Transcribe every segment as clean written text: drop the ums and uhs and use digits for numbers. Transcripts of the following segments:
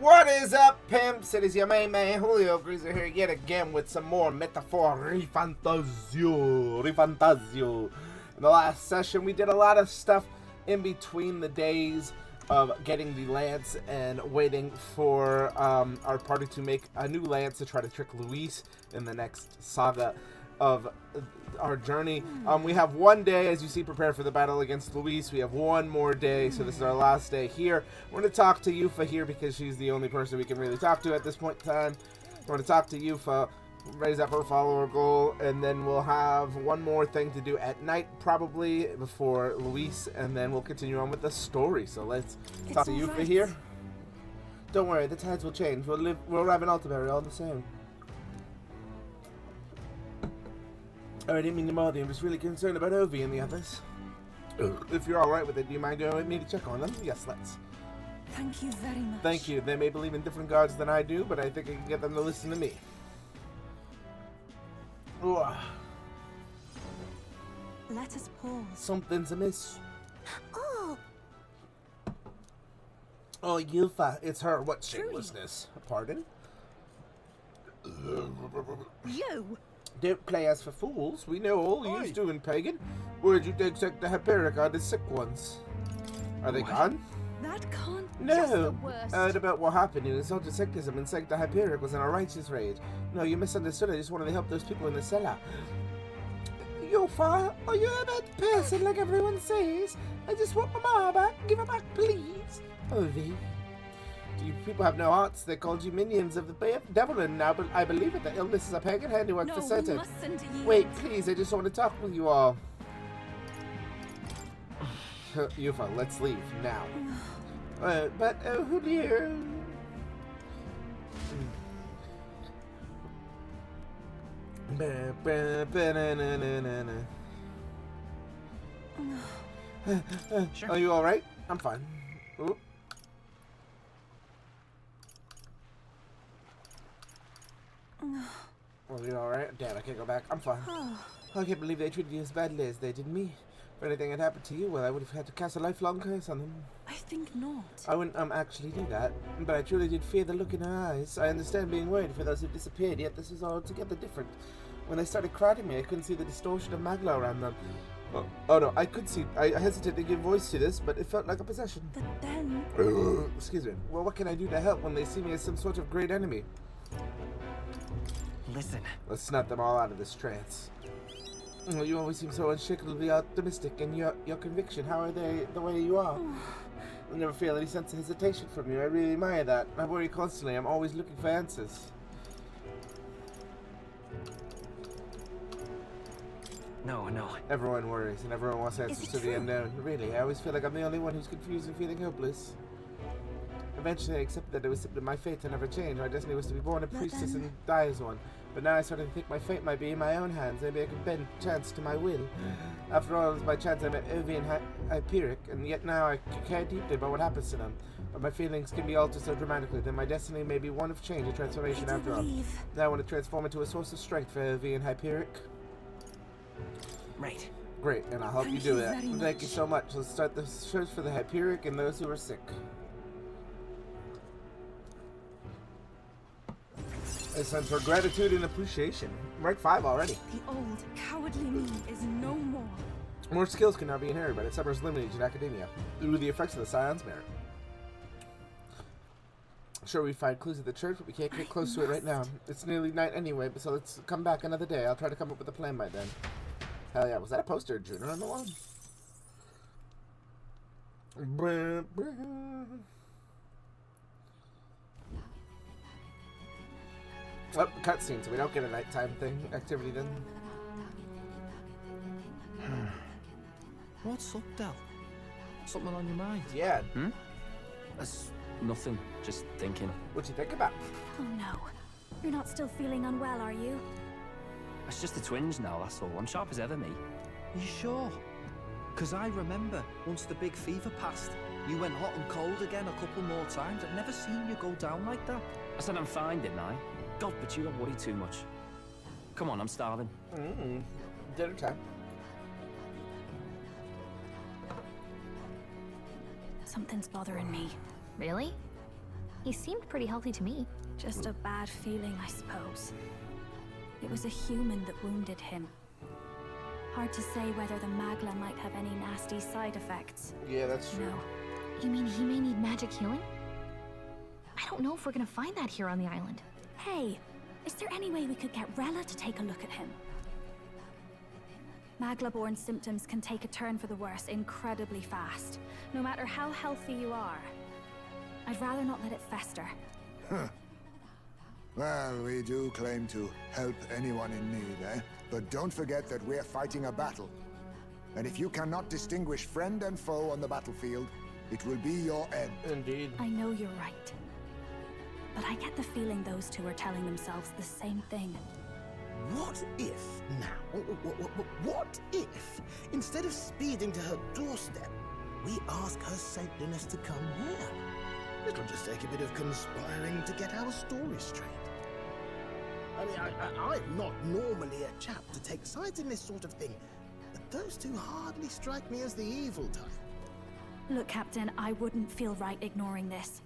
What is up, pimps? It is your main man, Julio Greaser here yet again with some more metaphor ReFantazio. In the last session, we did a lot of stuff in between the days of getting the lance and waiting for our party to make a new lance to try to trick Luis in the next saga of our journey. We have one day, as you see, prepared for the battle against Luis. We have one more day, so this is our last day here. We're going to talk to Yufa here because she's the only person we can really talk to at this point in time. We're going to talk to Yufa, raise up her follower goal, and then we'll have one more thing to do at night, probably, before Luis, and then we'll continue on with the story. So let's talk to Yufa here. Don't worry, the tides will change. We'll arrive in ALTABURY all the same. Oh, I didn't mean to bother you. I'm just really concerned about Ovi and the others. If you're alright with it, do you mind going with me to check on them? Yes, let's. Thank you very much. Thank you. They may believe in different gods than I do, but I think I can get them to listen to me. Ooh. Let us pause. Something's amiss. Oh! Oh, Yufa, it's her. What shamelessness? Pardon? You! Don't play us for fools. We know all you're doing, pagan. Where'd you take the Hyperic on the sick ones? Are they gone? That can't No. just the worst. Heard about what happened in Assault to Sectism and Sancta Hyperic was in a righteous raid. No, you misunderstood. I just wanted to help those people in the cellar. Yufa, are you a bad person like everyone says? I just want my ma back. Give her back, please. Ovi. You people have no hearts. They called you minions of the devil, and now I believe it. The illness is a pagan handiwork for certain. Wait, please. I just want to talk with you all. Yufa, let's leave now. But Julio. Sure. Are you all right? I'm fine. Ooh. Are you alright? Damn, I can't go back. I'm fine. I can't believe they treated you as badly as they did me. If anything had happened to you, well, I would have had to cast a lifelong curse on them. I think not. I wouldn't actually do that, but I truly did fear the look in her eyes. I understand being worried for those who disappeared, yet this is altogether different. When they started crowding me, I couldn't see the distortion of Magla around them. Oh no, I could see. I hesitated to give voice to this, but it felt like a possession. But then... Excuse me. Well, what can I do to help when they see me as some sort of great enemy? Listen. Let's snap them all out of this trance. You always seem so unshakably optimistic, and your conviction, how are they the way you are? I never feel any sense of hesitation from you. I really admire that. I worry constantly. I'm always looking for answers. No. Everyone worries, and everyone wants answers to the unknown. Really, I always feel like I'm the only one who's confused and feeling hopeless. Eventually, I accepted that it was simply my fate to never change. My destiny was to be born a priestess and die as one. But now I started to think my fate might be in my own hands. Maybe I could bend chance to my will. After all, it was by chance I met Ovi and Hyperic, and yet now I care deeply about what happens to them. But my feelings can be altered so dramatically that my destiny may be one of change and transformation after all. Now I want to transform into a source of strength for Ovi and Hyperic. Right. Great, and I'll help you do that. Thank you so much. Let's start the search for the Hyperic and those who are sick. A sense for gratitude and appreciation. Rank 5 already. The old, cowardly me is no more. More skills can now be inherited by the Summer's lineage in academia through the effects of the Scion's merit. Sure, we find clues at the church, but we can't get close to it right now. It's nearly night anyway, so let's come back another day. I'll try to come up with a plan by then. Hell yeah, was that a poster of Junior on the wall? Oh, cutscene, so we don't get a nighttime activity then. What's up, Del? Something on your mind? Yeah. That's nothing. Just thinking. What'd you think about? Oh no. You're not still feeling unwell, are you? It's just a twinge now, that's all. I'm sharp as ever, me. You sure? Because I remember, once the big fever passed, you went hot and cold again a couple more times. I've never seen you go down like that. I said I'm fine, didn't I? God, but you don't worry too much. Come on, I'm starving. Dinner time. Something's bothering me. Really? He seemed pretty healthy to me. Just a bad feeling, I suppose. It was a human that wounded him. Hard to say whether the Magla might have any nasty side effects. Yeah, that's true. No. You mean he may need magic healing? I don't know if we're gonna find that here on the island. Hey, is there any way we could get Rella to take a look at him? Magla-born symptoms can take a turn for the worse incredibly fast, no matter how healthy you are. I'd rather not let it fester. Huh. Well, we do claim to help anyone in need, eh? But don't forget that we're fighting a battle. And if you cannot distinguish friend and foe on the battlefield, it will be your end. Indeed. I know you're right. But I get the feeling those two are telling themselves the same thing. What if now, what if, instead of speeding to her doorstep, we ask her saintliness to come here? It'll just take a bit of conspiring to get our story straight. I mean, I'm not normally a chap to take sides in this sort of thing, but those two hardly strike me as the evil type. Look, Captain, I wouldn't feel right ignoring this.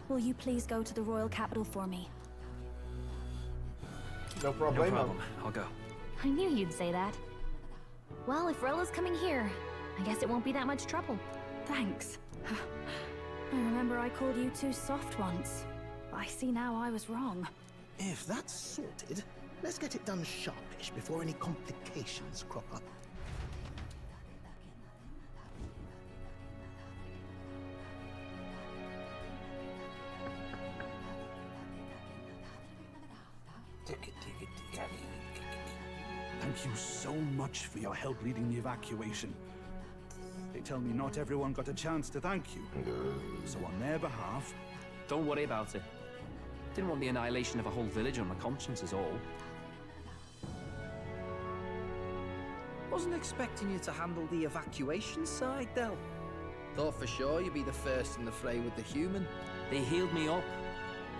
Will you please go to the royal capital for me? No No problem. problem. I'll go. I knew you'd say that. Well, if Rella's coming here, I guess it won't be that much trouble. Thanks. I remember I called you too soft once. I see now I was wrong. If that's sorted, let's get it done sharpish before any complications crop up. Thank you so much for your help leading the evacuation. They tell me not everyone got a chance to thank you. So on their behalf... Don't worry about it. Didn't want the annihilation of a whole village on my conscience is all. Wasn't expecting you to handle the evacuation side, Del. Thought for sure you'd be the first in the fray with the human. They healed me up.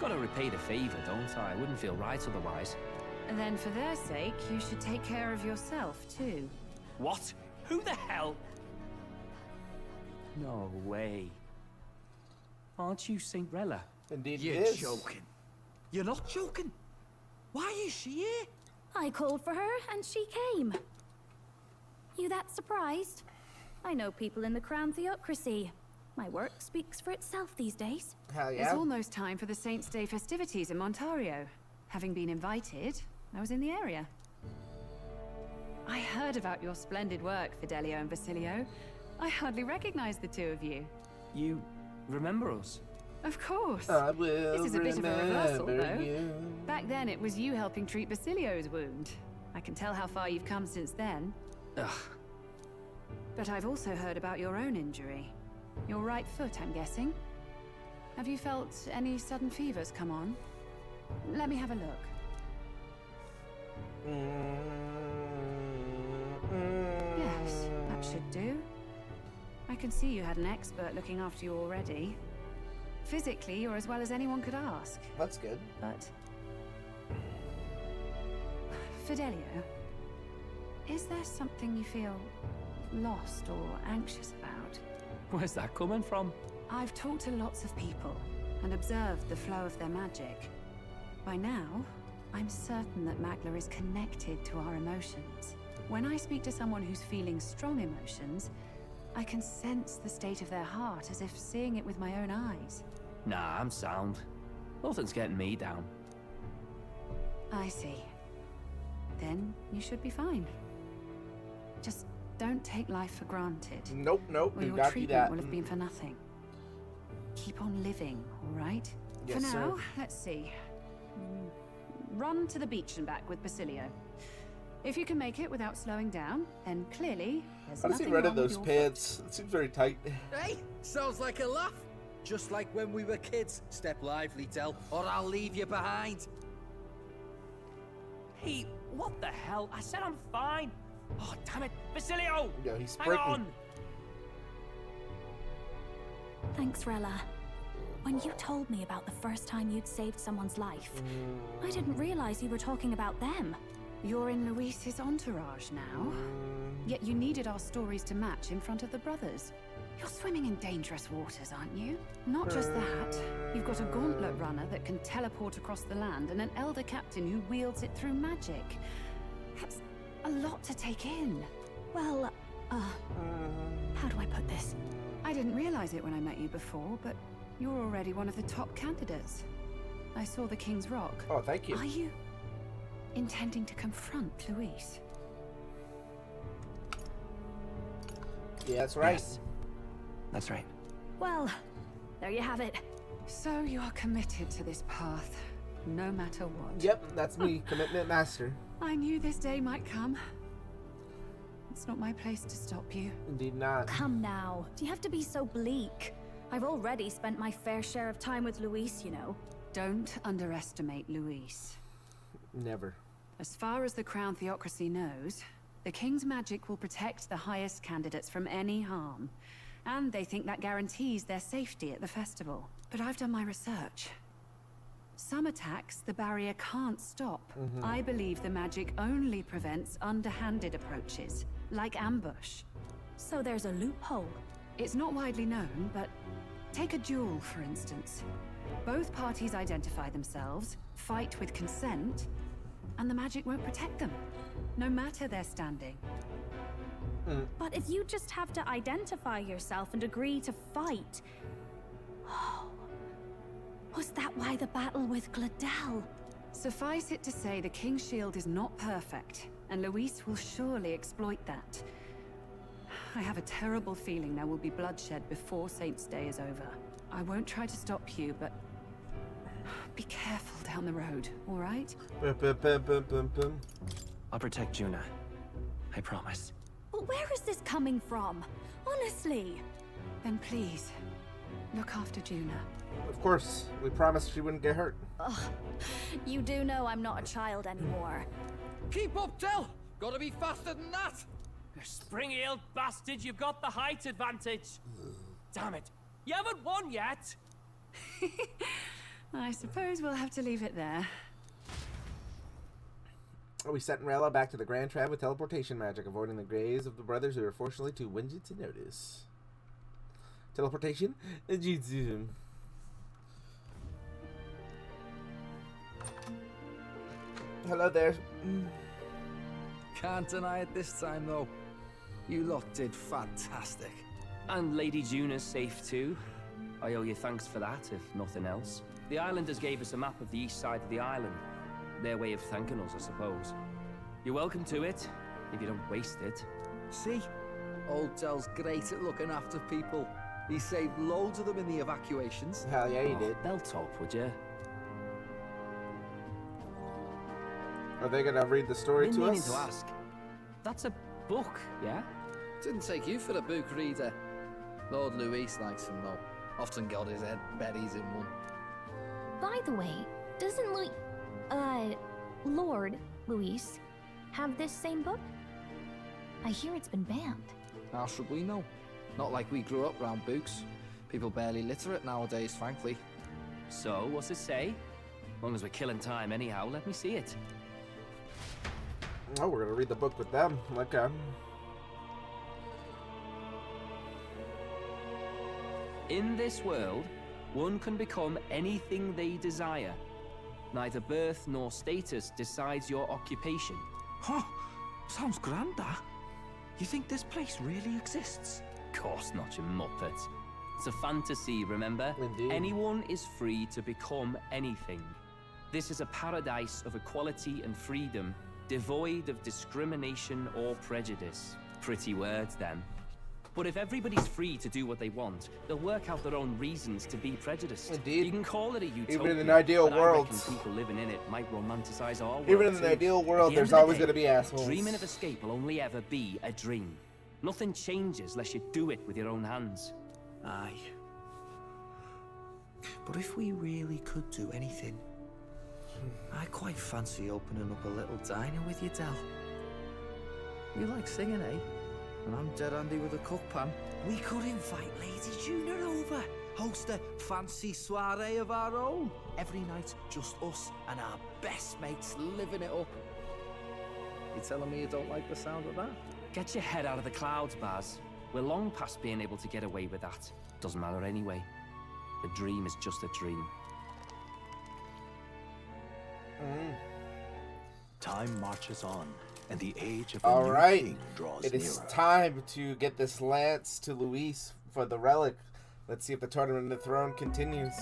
Gotta repay the favor, don't I? I wouldn't feel right otherwise. And then for their sake, you should take care of yourself, too. What? Who the hell? No way. Aren't you Saint Rella? Indeed, You're it is. joking. You're not joking. Why is she here? I called for her and she came. You that surprised? I know people in the Crown Theocracy. My work speaks for itself these days. Hell It's yeah. almost time for the Saints' Day festivities in Montario. Having been invited, I was in the area. I heard about your splendid work, Fidelio and Basilio. I hardly recognized the two of you. You remember us? Of course. I will This is a bit of a reversal, remember though. you. Back then, it was you helping treat Basilio's wound. I can tell how far you've come since then. Ugh. But I've also heard about your own injury. Your right foot, I'm guessing. Have you felt any sudden fevers come on? Let me have a look. Yes, that should do. I can see you had an expert looking after you already. Physically, you're as well as anyone could ask. That's good. But... Fidelio, is there something you feel lost or anxious about? Where's that coming from? I've talked to lots of people and observed the flow of their magic. By now, I'm certain that Magla is connected to our emotions. When I speak to someone who's feeling strong emotions, I can sense the state of their heart as if seeing it with my own eyes. Nah, I'm sound. Nothing's getting me down. I see. Then you should be fine. Just don't take life for granted. Nope, nope. Or Do your not do treatment that. will have been for nothing. Keep on living, all right? Yes, for now, sir. let's see. Run to the beach and back with Basilio. If you can make it without slowing down, then clearly there's How does he nothing run in wrong with those your pants? It seems very tight. Hey, sounds like a laugh. Just like when we were kids. Step lively, Del, or I'll leave you behind. Hey, what the hell? I said I'm fine. Oh, damn it. Basilio! Yeah, he's Hang sprinting. on! Thanks, Rella. When you told me about the first time you'd saved someone's life, I didn't realize you were talking about them. You're in Luis's entourage now. Yet you needed our stories to match in front of the brothers. You're swimming in dangerous waters, aren't you? Not just that, you've got a gauntlet runner that can teleport across the land and an elder captain who wields it through magic. That's a lot to take in. Well, how do I put this? I didn't realize it when I met you before, but you're already one of the top candidates. I saw the King's Rock. Oh, thank you. Are you intending to confront Luis? Yeah, that's right. Yes. That's right. Well, there you have it. So you are committed to this path, no matter what. Yep, that's me, commitment master. I knew this day might come. It's not my place to stop you. Indeed not. Come now. Do you have to be so bleak? I've already spent my fair share of time with Luis, you know. Don't underestimate Luis. Never. As far as the Crown Theocracy knows, the King's magic will protect the highest candidates from any harm. And they think that guarantees their safety at the festival. But I've done my research. Some attacks the barrier can't stop. I believe the magic only prevents underhanded approaches, like ambush. So there's a loophole. It's not widely known, but take a duel, for instance. Both parties identify themselves, fight with consent, and the magic won't protect them, no matter their standing. But if you just have to identify yourself and agree to fight... Oh, was that why the battle with Gladel? Suffice it to say, the King's Shield is not perfect, and Luis will surely exploit that. I have a terrible feeling there will be bloodshed before Saint's Day is over. I won't try to stop you, but be careful down the road, all right? I'll protect Juna. I promise. But where is this coming from? Honestly. Then please, look after Juna. Of course, we promised she wouldn't get hurt. Ugh. You do know I'm not a child anymore. Keep up, Del! Gotta be faster than that! You spring-heeled bastard, you've got the height advantage. Damn it. You haven't won yet. I suppose we'll have to leave it there. We sent Rella back to the Grand Trab with teleportation magic, avoiding the graves of the brothers who were fortunately too winded to notice. Teleportation? Jutsu. Hello there. Can't deny it this time, though. You lot did fantastic. And Lady Juna's safe too. I owe you thanks for that, if nothing else. The islanders gave us a map of the east side of the island. Their way of thanking us, I suppose. You're welcome to it, if you don't waste it. See? Old Del's great at looking after people. He saved loads of them in the evacuations. Hell yeah, he did. Bell talk, would you? Are they gonna read the story to us? To ask. That's a book, yeah? Didn't take you for a book reader. Lord Luis likes them though. Often got his head berries in one. By the way, doesn't Lord Luis have this same book? I hear it's been banned. How should we know? Not like we grew up round books. People barely literate nowadays, frankly. So, what's it say? As long as we're killing time anyhow, let me see it. Oh, we're gonna read the book with them. Okay. In this world, one can become anything they desire. Neither birth nor status decides your occupation. Huh? Sounds grand, that. You think this place really exists? Of course not, you muppet. It's a fantasy, remember? Indeed. Anyone is free to become anything. This is a paradise of equality and freedom, devoid of discrimination or prejudice. Pretty words, then. But if everybody's free to do what they want, they'll work out their own reasons to be prejudiced. Indeed. You can call it a utopia. Even in an ideal but world. I reckon people living in it might romanticize our world. Even in an too. ideal world, At the there's end of the always day, gonna be assholes. Dreaming of escape will only ever be a dream. Nothing changes unless you do it with your own hands. Aye. But if we really could do anything, I quite fancy opening up a little diner with you, Del. You like singing, eh? And I'm dead handy with a cook pan. We could invite Lady Juna over. Host a fancy soiree of our own. Every night, just us and our best mates living it up. You telling me you don't like the sound of that? Get your head out of the clouds, Baz. We're long past being able to get away with that. Doesn't matter anyway. A dream is just a dream. Time marches on, and the age of All the new right, king draws it is nearer. time to get this lance to Luis for the relic. Let's see if the tournament of the throne continues.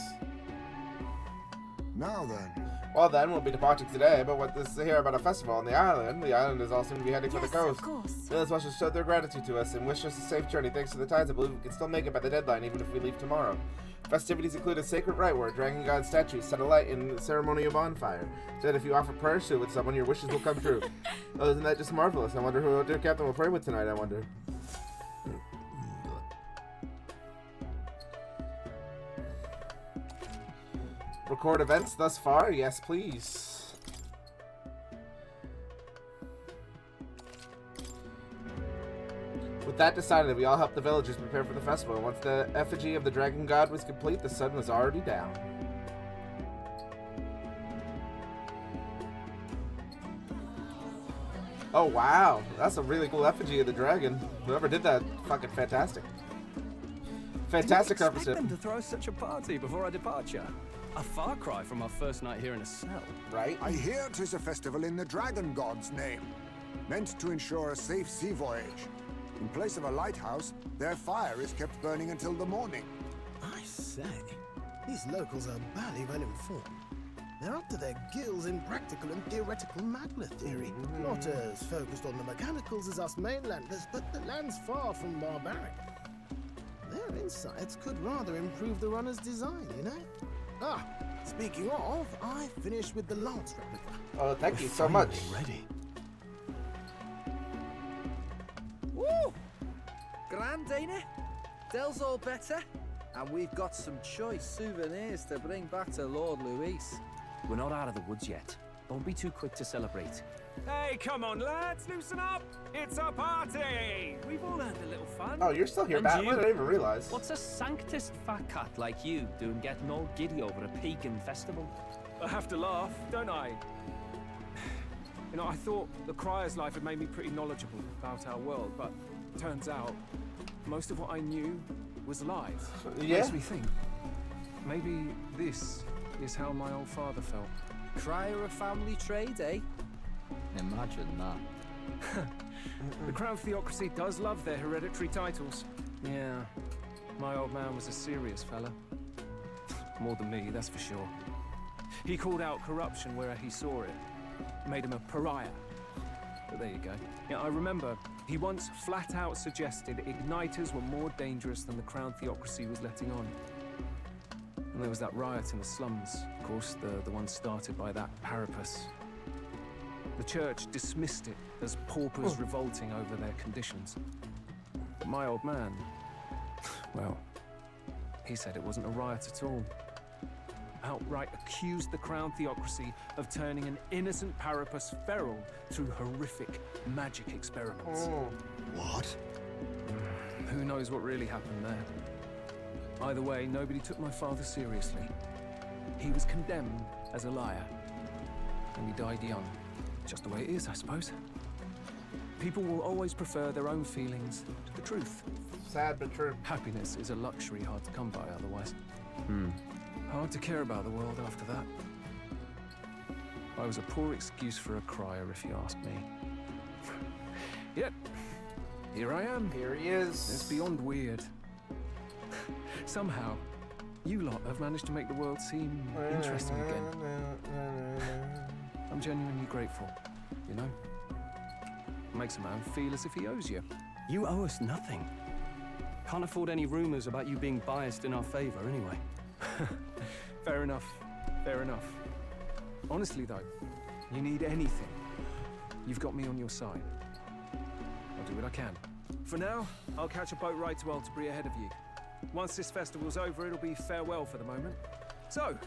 Now then. Well then, we'll be departing today, but what is to hear about a festival on the island? The island is all soon to be heading for the coast. Of course. Village watchers showed their gratitude to us and wish us a safe journey. Thanks to the tides, I believe we can still make it by the deadline, even if we leave tomorrow. Festivities include a sacred rite where a dragon god statue set alight in a ceremonial bonfire. Said if you offer prayers to it with someone, your wishes will come true. Oh, isn't that just marvelous? I wonder who our dear captain will pray with tonight, I wonder. Record events thus far? Yes, please. With that decided, we all helped the villagers prepare for the festival. Once the effigy of the dragon god was complete, the sun was already down. Oh wow, that's a really cool effigy of the dragon. Whoever did that, fucking fantastic. Fantastic Didn't expect represent. them to throw such a party before our departure. A far cry from our first night here in a cell. Right? I hear 'tis a festival in the dragon god's name, meant to ensure a safe sea voyage. In place of a lighthouse, their fire is kept burning until the morning. I say, these locals are barely well informed. They're up to their gills in practical and theoretical magna theory. Not as focused on the mechanicals as us mainlanders, but the land's far from barbaric. Their insights could rather improve the runner's design, you know? Ah, speaking of, I finished with the lance replica. Oh, thank you so much. Ready. Woo! Grand, ain't it? Dell's all better. And we've got some choice souvenirs to bring back to Lord Luis. We're not out of the woods yet. Don't be too quick to celebrate. Hey, come on, lads, loosen up! It's a party! We've all had a little fun. Oh, you're still here, And Matt. you? I didn't even realize. What's a sanctist fat cat like you doing getting all giddy over a pagan festival? I have to laugh, don't I? You know, I thought the Crier's life had made me pretty knowledgeable about our world, but turns out most of what I knew was lies. Yeah. Makes me think. Maybe this is how my old father felt. Crier a family trade, eh? Imagine that. The Crown Theocracy does love their hereditary titles. Yeah, my old man was a serious fella. More than me, that's for sure. He called out corruption where he saw it. Made him a pariah. But there you go. Yeah, I remember he once flat out suggested igniters were more dangerous than the Crown Theocracy was letting on. And there was that riot in the slums, of course, the one started by that Parapus. The church dismissed it as paupers revolting over their conditions. But my old man, well, he said it wasn't a riot at all. Outright accused the Crown Theocracy of turning an innocent Parapus feral through horrific magic experiments. What? Who knows what really happened there? Either way, nobody took my father seriously. He was condemned as a liar, and he died young. Just the way it is, I suppose. People will always prefer their own feelings to the truth. Sad but true. Happiness is a luxury hard to come by otherwise. Hard to care about the world after that. I was a poor excuse for a crier, if you ask me. Yet, here I am. Here he is. It's beyond weird. Somehow, you lot have managed to make the world seem interesting again. I'm genuinely grateful, you know? Makes a man feel as if he owes you. You owe us nothing. Can't afford any rumors about you being biased in our favor, anyway. Fair enough. Fair enough. Honestly, though, you need anything, you've got me on your side. I'll do what I can. For now, I'll catch a boat ride to ALTABURY ahead of you. Once this festival's over, it'll be farewell for the moment. So,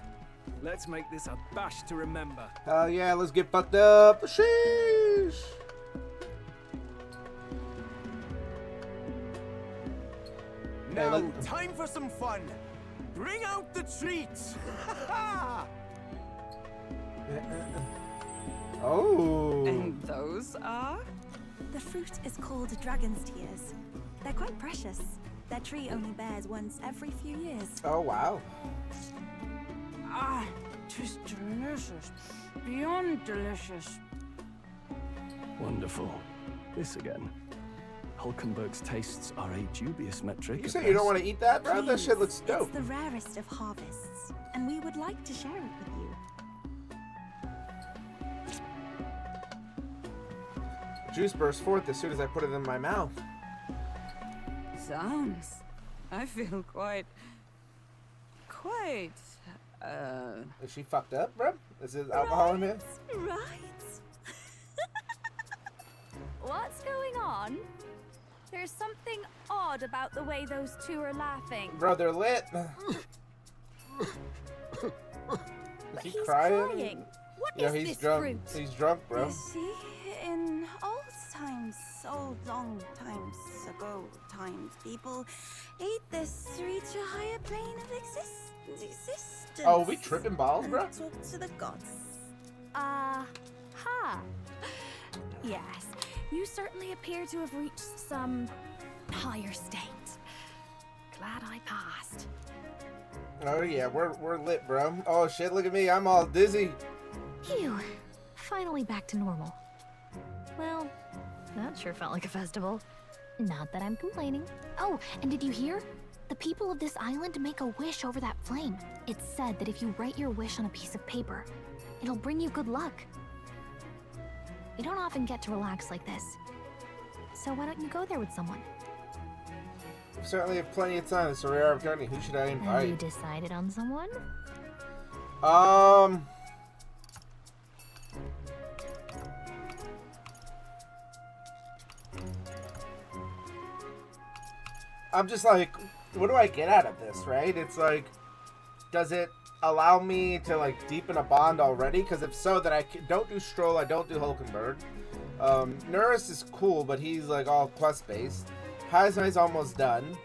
let's make this a bash to remember. Hell yeah, let's get fucked up. Sheesh. Now, time for some fun. Bring out the treats. Oh. And those are? The fruit is called dragon's tears. They're quite precious. Their tree only bears once every few years. Oh, wow. Ah, just delicious. Beyond delicious. Wonderful. This again. Hulkenberg's tastes are a dubious metric. You say you don't want to eat that, bro? That shit looks dope. It's the rarest of harvests, and we would like to share it with you. Juice burst forth as soon as I put it in my mouth. Sounds. I feel quite. Is she fucked up, bro? Is it alcohol in it? Right. What's going on? There's something odd about the way those two are laughing. Bro, they're lit. Is he crying? What Yeah, is he's this drunk. fruit? He's drunk, bro. You see, in old times, old long times ago people ate this to reach a higher plane of existence. Oh, we tripping balls, bro? Talk to the gods. Ha. Yes, you certainly appear to have reached some higher state. Glad I passed. Oh yeah, we're lit, bro. Oh shit, look at me, I'm all dizzy. Phew. Finally back to normal. Well, that sure felt like a festival. Not that I'm complaining. Oh, and did you hear? The people of this island make a wish over that flame. It's said that if you write your wish on a piece of paper, it'll bring you good luck. We don't often get to relax like this. So why don't you go there with someone? We certainly have plenty of time. It's a rare opportunity. Who should I Have invite? you decided on someone? I'm just like, what do I get out of this, right? It's like, does it allow me to like deepen a bond already? Because if so, then don't do Stroll, I don't do Hulkenberg. Nurse is cool, but he's like all quest based. Hazmai's almost done.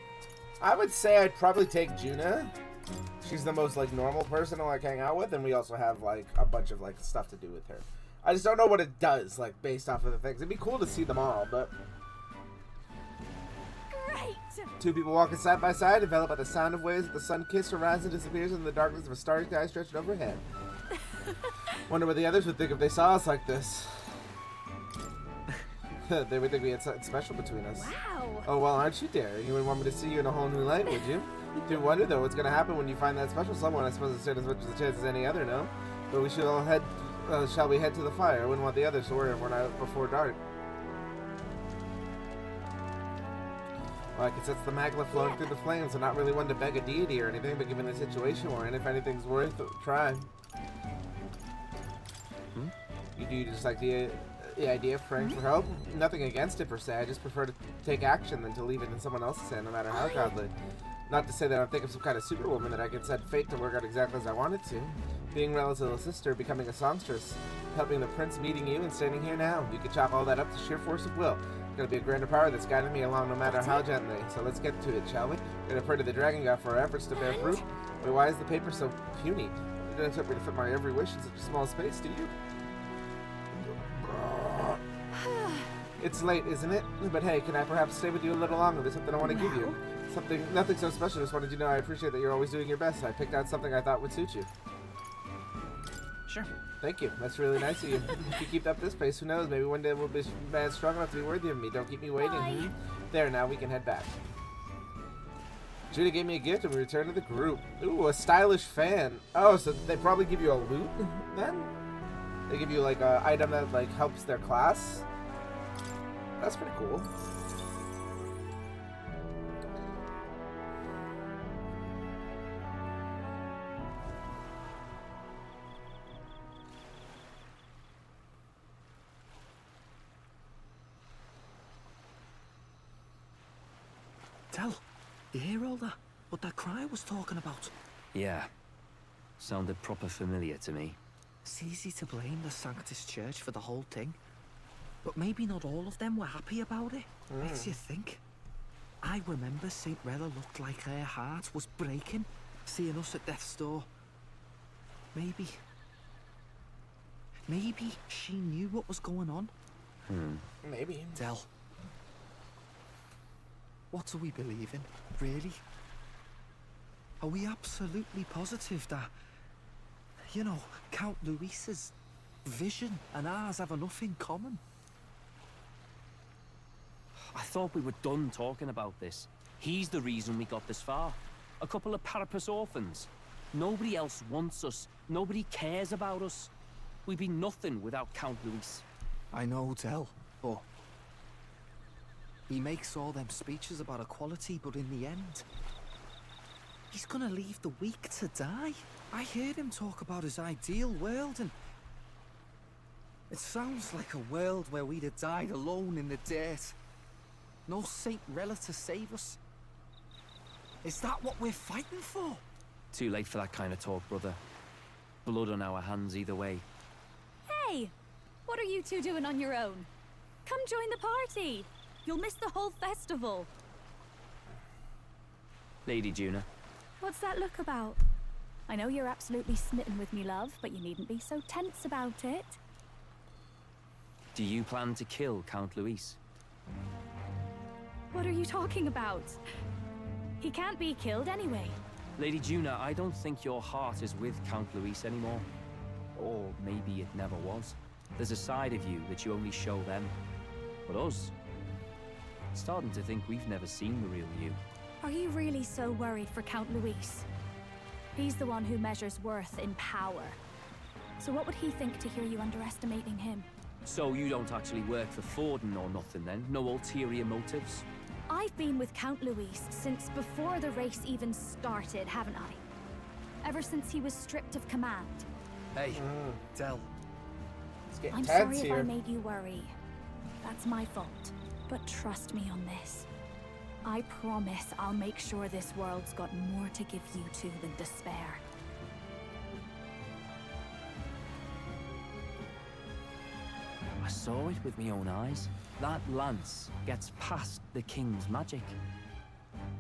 I would say I'd probably take Juna. She's the most like normal person to like hang out with, and we also have like a bunch of like stuff to do with her. I just don't know what it does, like based off of the things. It'd be cool to see them all, but Great! two people walking side by side, enveloped by the sound of waves, the sun kisses, horizon disappears in the darkness of a starry sky stretched overhead. Wonder what the others would think if they saw us like this. They would think we had something special between us. Wow! Oh, well, aren't you daring? You would want me to see you in a whole new light, would you? Do wonder, though, what's going to happen when you find that special someone. I suppose it's as much as a chance as any other, no? But we should all head, shall we head to the fire? I wouldn't want the others to worry if we're not before dark. Well, I can sense the magma flowing through the flames. I'm not really one to beg a deity or anything, but given the situation we're in, if anything's worth trying. You do just like the idea of praying for help? Nothing against it per se, I just prefer to take action than to leave it in someone else's hand, no matter how godly. Not to say that I think I'm some kind of superwoman that I can set fate to work out exactly as I want it to. Being Rella's little sister, becoming a songstress, helping the prince, meeting you, and standing here now. You can chalk all that up to sheer force of will. It's gonna be a grander power that's guiding me along no matter how gently. So let's get to it, shall we? We're gonna pray to the dragon god for our efforts to bear fruit. Wait, why is the paper so puny? You don't expect me to fit my every wish in such a small space, do you? It's late, isn't it? But hey, can I perhaps stay with you a little longer? There's something I want to give you. Nothing so special. Just wanted you to know I appreciate that you're always doing your best. I picked out something I thought would suit you. Sure. Thank you. That's really nice of you. If you keep up this pace, who knows? Maybe one day we'll be man strong enough to be worthy of me. Don't keep me waiting. Bye. There, now we can head back. Judy gave me a gift and we returned to the group. Ooh, a stylish fan. Oh, so they probably give you a loot then? They give you like an item that like helps their class. That's pretty cool. Tell, you hear all that? What that cry was talking about? Yeah. Sounded proper familiar to me. It's easy to blame the Sanctus Church for the whole thing. But maybe not all of them were happy about it. Makes you think. I remember St. Rella looked like her heart was breaking, seeing us at death's door. Maybe she knew what was going on. Maybe. Del. What do we believe in, really? Are we absolutely positive that, you know, Count Luis's vision and ours have enough in common? I thought we were done talking about this. He's the reason we got this far. A couple of Parapus orphans. Nobody else wants us. Nobody cares about us. We'd be nothing without Count Luis. I know, Del, but he makes all them speeches about equality, but in the end, he's gonna leave the weak to die. I heard him talk about his ideal world, and it sounds like a world where we'd have died alone in the dirt. No Saint Rella to save us. Is that what we're fighting for? Too late for that kind of talk, brother. Blood on our hands either way. Hey! What are you two doing on your own? Come join the party! You'll miss the whole festival. Lady Juna. What's that look about? I know you're absolutely smitten with me, love, but you needn't be so tense about it. Do you plan to kill Count Luis? What are you talking about? He can't be killed anyway. Lady Juna, I don't think your heart is with Count Luis anymore. Or maybe it never was. There's a side of you that you only show them. But us, starting to think we've never seen the real you. Are you really so worried for Count Luis? He's the one who measures worth in power. So what would he think to hear you underestimating him? So you don't actually work for Forden or nothing then? No ulterior motives? I've been with Count Luis since before the race even started, haven't I? Ever since he was stripped of command. Hey, Del. I'm sorry if I made you worry. That's my fault. But trust me on this. I promise I'll make sure this world's got more to give you two than despair. I saw it with my own eyes. That lance gets past the king's magic.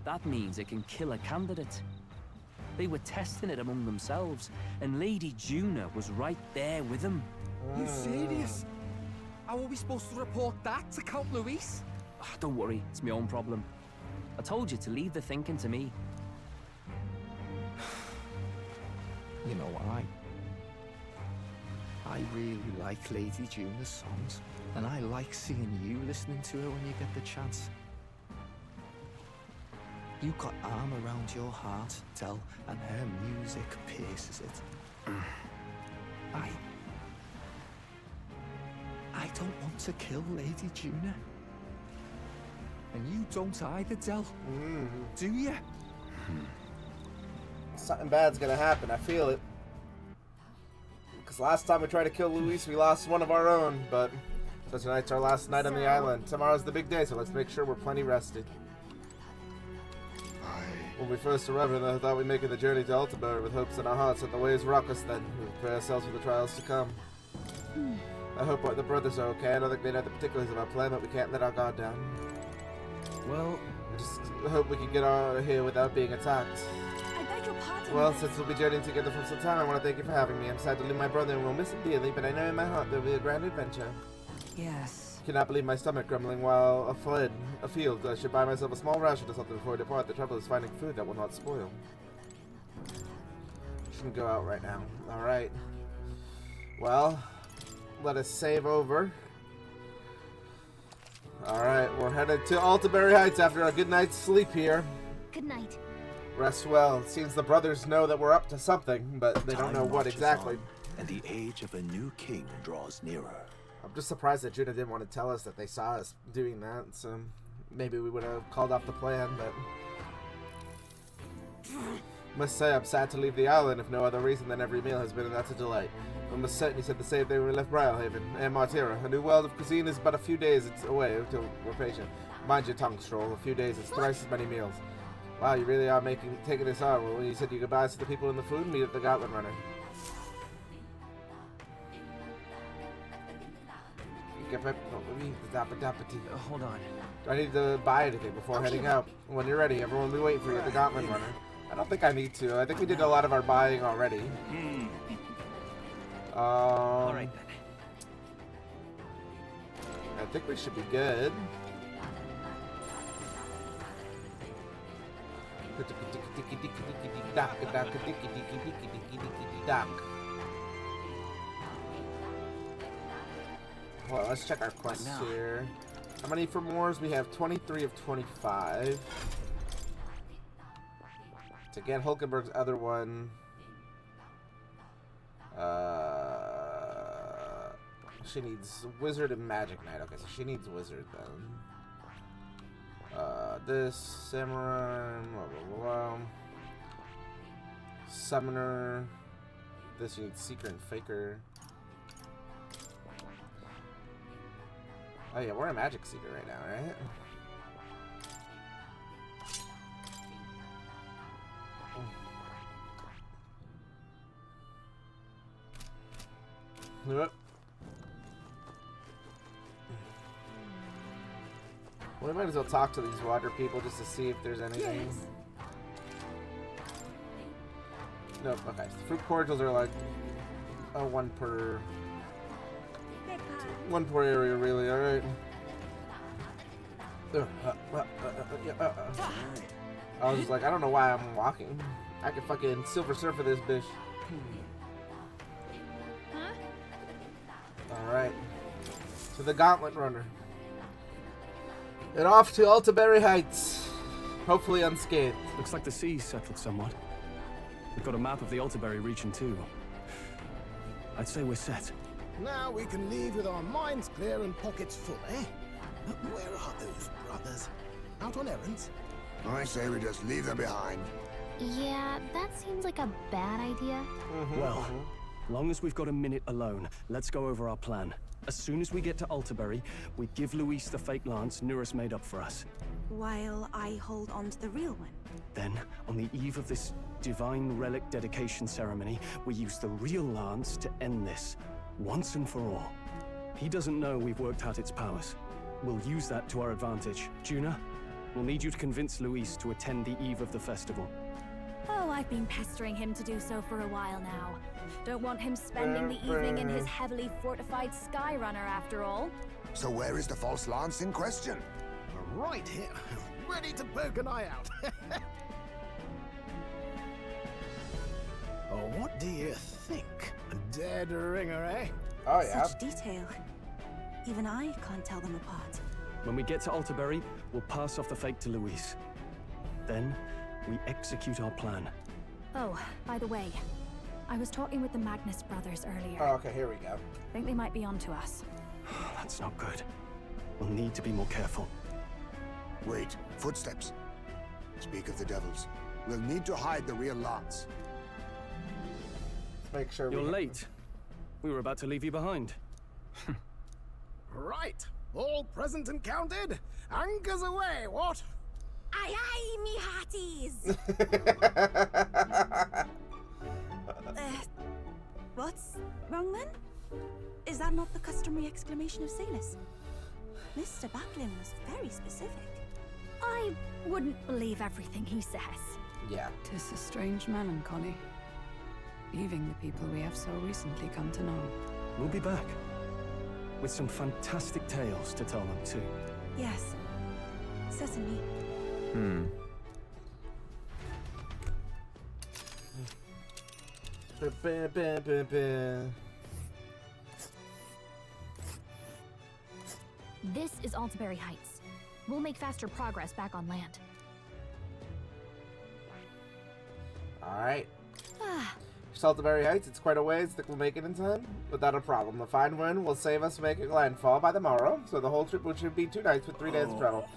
That means it can kill a candidate. They were testing it among themselves, and Lady Juna was right there with them. You serious? How are we supposed to report that to Count Luis? Don't worry, it's my own problem. I told you to leave the thinking to me. You know, I really like Lady Juna's songs, and I like seeing you listening to her when you get the chance. You got arm around your heart, Del, and her music pierces it. I don't want to kill Lady Juna. And you don't either, Del. Do you? Something bad's gonna happen, I feel it. Because last time we tried to kill Luis, we lost one of our own, but so tonight's our last night on the island. Tomorrow's the big day, so let's make sure we're plenty rested. When we first arrived, I thought we'd make the journey to ALTABURY with hopes in our hearts that the ways rock us then. We prepare ourselves for the trials to come. I hope the brothers are okay. I don't think they know the particulars of our plan, but we can't let our guard down. Well, I just hope we can get out of here without being attacked. I beg your pardon. Well, since we'll be journeying together for some time, I want to thank you for having me. I'm sad to leave my brother and we'll miss him dearly, but I know in my heart there will be a grand adventure. Yes. I cannot believe my stomach grumbling while afield. I should buy myself a small ration or something before I depart. The trouble is finding food that will not spoil. Shouldn't go out right now. Alright. Well, let us save over. Alright, we're headed to ALTABURY Heights after a good night's sleep here. Good night. Rest well. It seems the brothers know that we're up to something, but they don't know what exactly. And the age of a new king draws nearer. I'm just surprised that Juna didn't want to tell us that they saw us doing that, so maybe we would have called off the plan, but... Must say I'm sad to leave the island if no other reason than every meal has been an utter delight. I must certainly said the same thing when we left Briarhaven and Martira. A new world of cuisine is but a few days away until we're patient. Mind your tongue, Stroll. A few days is thrice as many meals. Wow, you really are taking this on. When you said you goodbyes to the people in the food, meet at the Gauntlet Runner. Hold on. Do I need to buy anything before heading out? When you're ready, everyone will be waiting for you at the Gauntlet Runner. I don't think I need to. I think we did a lot of our buying already. Alright then. I think we should be good. Well, let's check our quests here. How many for Moors? We have 23 of 25. To get Hulkenberg's other one, she needs Wizard and Magic Knight. Okay, so she needs Wizard then. This Samurai, blah, blah, blah. Summoner. This you need Seeker and Faker. Oh yeah, we're a Magic Seeker right now, right? Yep. We might as well talk to these water people just to see if there's anything. Yes. Nope, okay. Fruit cordials are like one per area, really, alright. I was like, I don't know why I'm walking. I could fucking Silver Surfer this bitch. Alright. To the Gauntlet Runner. And off to ALTABURY Heights. Hopefully unscathed. Looks like the sea's settled somewhat. We've got a map of the ALTABURY region too. I'd say we're set. Now we can leave with our minds clear and pockets full, eh? But where are those brothers? Out on errands? I say we just leave them behind. Yeah, that seems like a bad idea. Well, long as we've got a minute alone, let's go over our plan. As soon as we get to ALTABURY, we give Luis the fake lance Nurus made up for us. While I hold on to the real one. Then, on the eve of this divine relic dedication ceremony, we use the real lance to end this, once and for all. He doesn't know we've worked out its powers. We'll use that to our advantage. Juna, we'll need you to convince Luis to attend the eve of the festival. Oh, I've been pestering him to do so for a while now. Don't want him spending the evening in his heavily fortified Skyrunner after all. So where is the false lance in question? Right here, ready to poke an eye out. Oh, what do you think? A dead ringer, eh? Oh, yeah. Such detail. Even I can't tell them apart. When we get to ALTABURY, we'll pass off the fake to Luis. Then, we execute our plan. Oh, by the way, I was talking with the Magnus brothers earlier. Oh, okay, here we go. Think they might be onto us. That's not good. We'll need to be more careful. Wait, footsteps. Speak of the devils. We'll need to hide the real lance. Make sure You're late. We were about to leave you behind. Right, all present and counted. Anchors away, what? Aye, aye, me hearties! What's wrong then? Is that not the customary exclamation of sailors? Mr. Buckland was very specific. I wouldn't believe everything he says. Yeah. 'Tis a strange melancholy, leaving the people we have so recently come to know. We'll be back. With some fantastic tales to tell them too. Yes, certainly. This is ALTABURY Heights. We'll make faster progress back on land. Alright. ALTABURY Heights, it's quite a ways. Think we'll make it in time? Without a problem. The fine wind will save us making landfall by the morrow, so the whole trip should be 2 nights with 3 days of travel.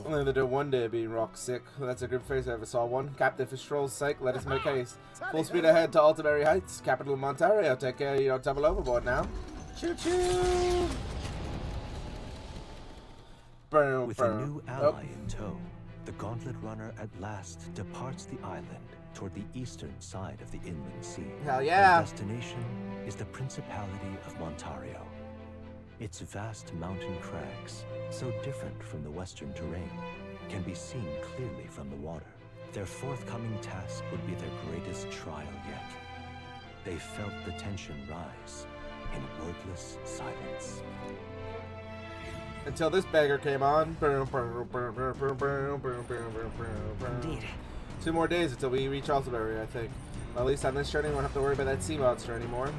Only to do 1 day being rock sick. That's a good face I ever saw one. Captain, for Stroll's sake, let us make haste. Full speed ahead to ALTABURY Heights, capital of Ontario. Take care, you don't tumble overboard now. Choo-choo! With a new ally in tow, the Gauntlet Runner at last departs the island toward the eastern side of the inland sea. Hell yeah! Their destination is the Principality of Montario. Its vast mountain crags, so different from the western terrain, can be seen clearly from the water. Their forthcoming task would be their greatest trial yet. They felt the tension rise in wordless silence. Until this beggar came on. Indeed. 2 more days until we reach ALTABURY, I think. At least on this journey, we won't have to worry about that sea monster anymore.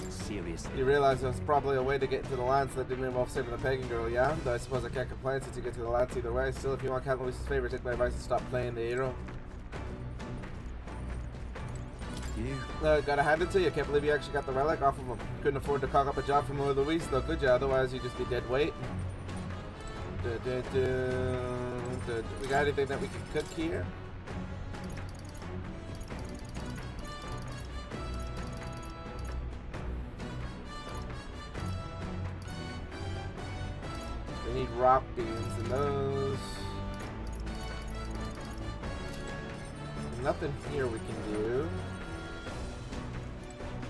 Seriously? You realize there's probably a way to get into the lines that didn't involve saving the pagan girl, yeah? Though I suppose I can't complain since you get to the lines either way. Still, if you want Count Luis's favor, take my advice and stop playing the hero. Gotta hand it to you. Can't believe you actually got the relic off of him. Couldn't afford to cock up a job from Lord Luis, though, could you? Otherwise, you'd just be dead weight. We got anything that we can cook here? We need rock beans and those. Nothing here we can do.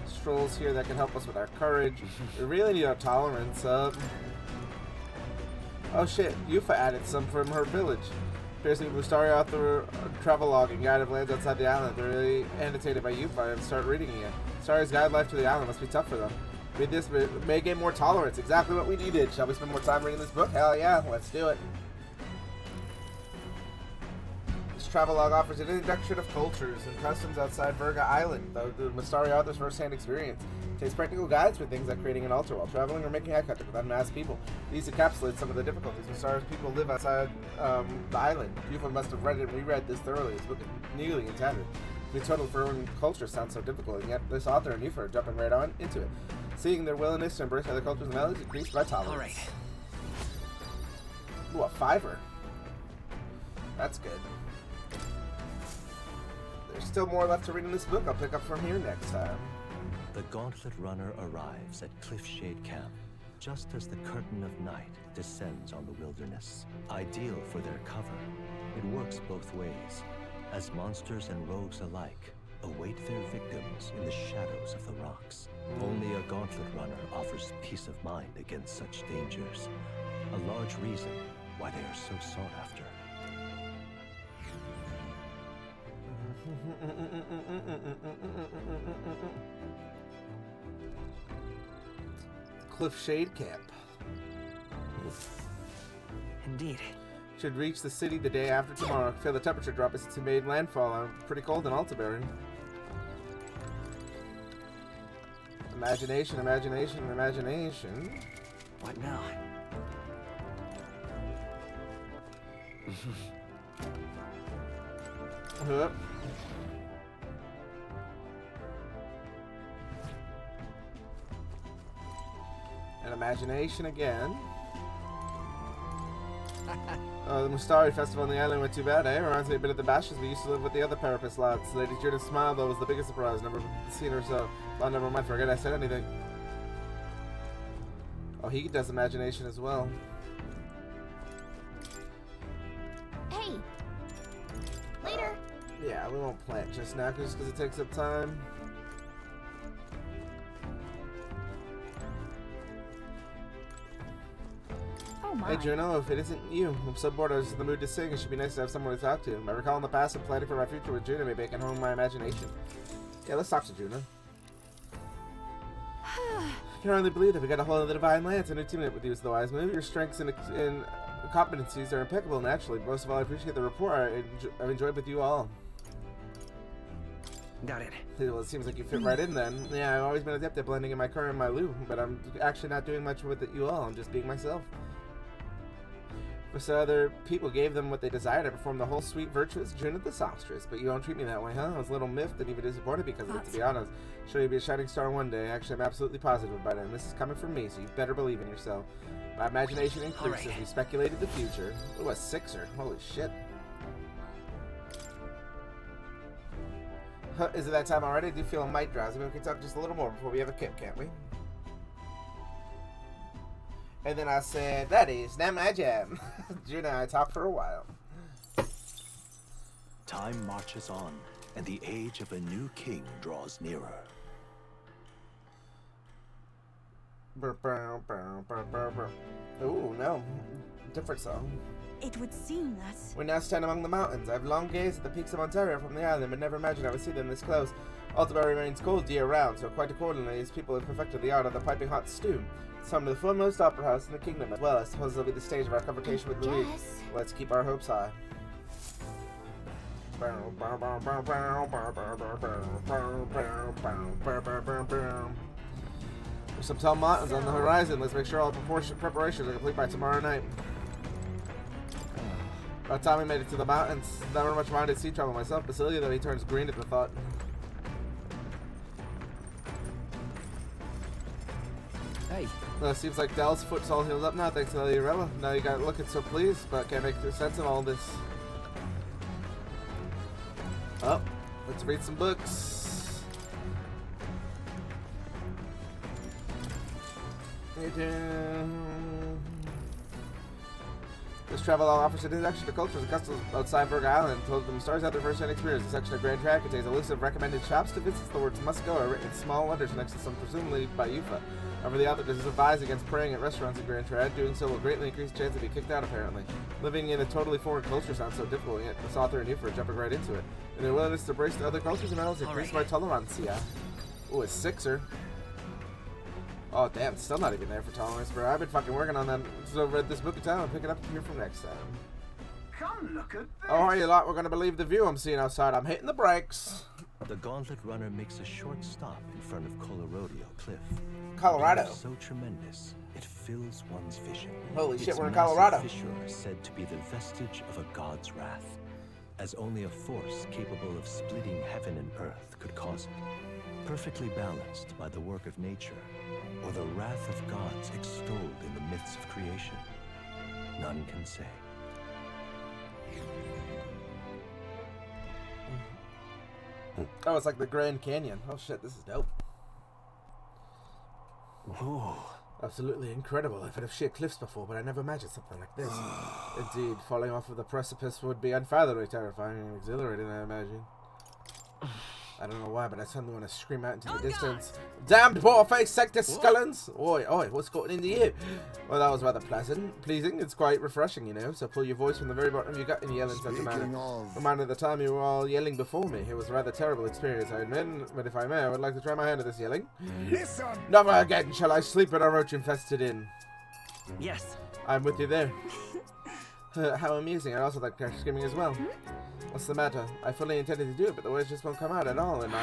Strolls here that can help us with our courage. We really need our tolerance up. Oh shit, Yufa added some from her village. Appears to be Mustaria out the travelogue guide of lands outside the island. They're really annotated by Yufa and start reading it. Mustaria's guide life to the island must be tough for them. Read this, but it may gain more tolerance. Exactly what we needed. Shall we spend more time reading this book? Hell yeah, let's do it. This travelogue offers an introduction of cultures and customs outside Virga Island, though the Mustaria author's first-hand experience. It takes practical guides for things like creating an altar while traveling or making eye contact with unmasked people. These encapsulate some of the difficulties Mustaria's people live outside the island. Yufa must have read and reread this thoroughly. This book is nearly intended. The total for own culture sounds so difficult, and yet this author and Yufa are jumping right on into it. Seeing their willingness to embrace other cultures and values increased by tolerance. All right. Ooh, a 5er. That's good. There's still more left to read in this book. I'll pick up from here next time. The Gauntlet Runner arrives at Cliffshade Camp, just as the curtain of night descends on the wilderness. Ideal for their cover, it works both ways, as monsters and rogues alike await their victims in the shadows of the rocks. Only a Gauntlet Runner offers peace of mind against such dangers, a large reason why they are so sought after. Cliffshade Camp. Indeed. Should reach the city the day after tomorrow. Feel the temperature drop as it's made landfall. I'm pretty cold in ALTABURY. Imagination, imagination, imagination. What now? And imagination again. The Mustari festival on the island went too bad, eh? Reminds me a bit of the bashes we used to live with the other Parapus lads. Lady Juda's smile, though, was the biggest surprise. Never seen her so. Well, never mind, forget I said anything. Oh, he does imagination as well. Hey! Later! Yeah, we won't plant just now just because it takes up time. Hey Juno, if it isn't you, I'm so bored I was in the mood to sing. It should be nice to have someone to talk to. I recall in the past and planning for my future with Juno, maybe I can hone my imagination. Yeah, let's talk to Juno. I can hardly believe that we got a hold of the Divine Lance and a teammate with you is the wise move. Your strengths and competencies are impeccable naturally. Most of all, I appreciate the rapport I've enjoyed with you all. Got it. Well, it seems like you fit right in then. Yeah, I've always been adept at blending in my car and my loo, but I'm actually not doing much with you all. I'm just being myself. So other people gave them what they desired. I performed the whole sweet, virtuous June of the Songstress, but you don't treat me that way, huh? I was a little miffed and even disappointed because of it, to be honest. Sure, you'll be a shining star one day. Actually, I'm absolutely positive about it, and this is coming from me, so you better believe in yourself. My imagination increased as we speculated the future. Ooh, a 6er. Holy shit. Is it that time already? I do feel a mite drowsy. Maybe we can talk just a little more before we have a kip, can't we? And then I said, that is not my jam. June and I talked for a while. Time marches on, and the age of a new king draws nearer. Ooh, no. Different song. It would seem that... We now stand among the mountains. I've long gazed at the peaks of Ontario from the island, but never imagined I would see them this close. ALTABURY remains cold year-round, so quite accordingly, these people have perfected the art of the piping hot stew. It's home to the foremost opera house in the kingdom as well. I suppose it'll be the stage of our confrontation with Louis. Let's keep our hopes high. There's some tall mountains on the horizon. Let's make sure all preparations are complete by tomorrow night. By the time we made it to the mountains, never much minded sea travel myself. Basilia, though, he turns green at the thought. Hey. Well, it seems like Dell's foot's all healed up now, thanks to Liliarella. Now you got looking so pleased, but can't make sense of all this. Oh, let's read some books. This travel offers an introduction to cultures and customs outside Berg Island. Told them stars out their first-hand experience. This section of Grand Track contains a list of recommended shops to visit. The words "must go" are written in small letters next to some, presumably by Yufa. However, the author does advise against praying at restaurants in Grand Trad. Doing so will greatly increase the chance to be kicked out, apparently. Living in a totally foreign culture sounds so difficult, yet this author and Yufa are jumping right into it. In their willingness to embrace the other cultures and metals, increase my tolerance, yeah. Ooh, a sixer. Oh, damn, still not even there for tolerance, bro. I've been fucking working on that. So read this book of time and pick it up here from next time. Come look at this. Oh, you lot, we're gonna believe the view I'm seeing outside. I'm hitting the brakes. The Gauntlet Runner makes a short stop in front of Colorado Cliff. Colorado. So tremendous, it fills one's vision. Holy shit, Its we're in massive Colorado. fissure is said to be the vestige of a god's wrath, as only a force capable of splitting heaven and earth could cause it. Perfectly balanced by the work of nature, or the wrath of gods extolled in the myths of creation, none can say. Oh, it's like the Grand Canyon. Oh shit, this is dope. Whoa. Absolutely incredible. I've heard of sheer cliffs before, but I never imagined something like this. Indeed, falling off of the precipice would be unfathomably terrifying and exhilarating, I imagine. I don't know why, but I suddenly want to scream out into the distance. Damned poor-faced sector scullins! Oi, oi, what's gotten into you? Well, that was rather pleasing. It's quite refreshing, you know, so pull your voice from the very bottom of your gut and yell in such a manner. Remind me of the time you were all yelling before me. It was a rather terrible experience, I admit, but if I may, I would like to try my hand at this yelling. Listen! Never again shall I sleep in a roach-infested inn. Yes. I'm with you there. How amusing. I'd also like to try screaming as well. What's the matter? I fully intended to do it, but the words just won't come out at all, and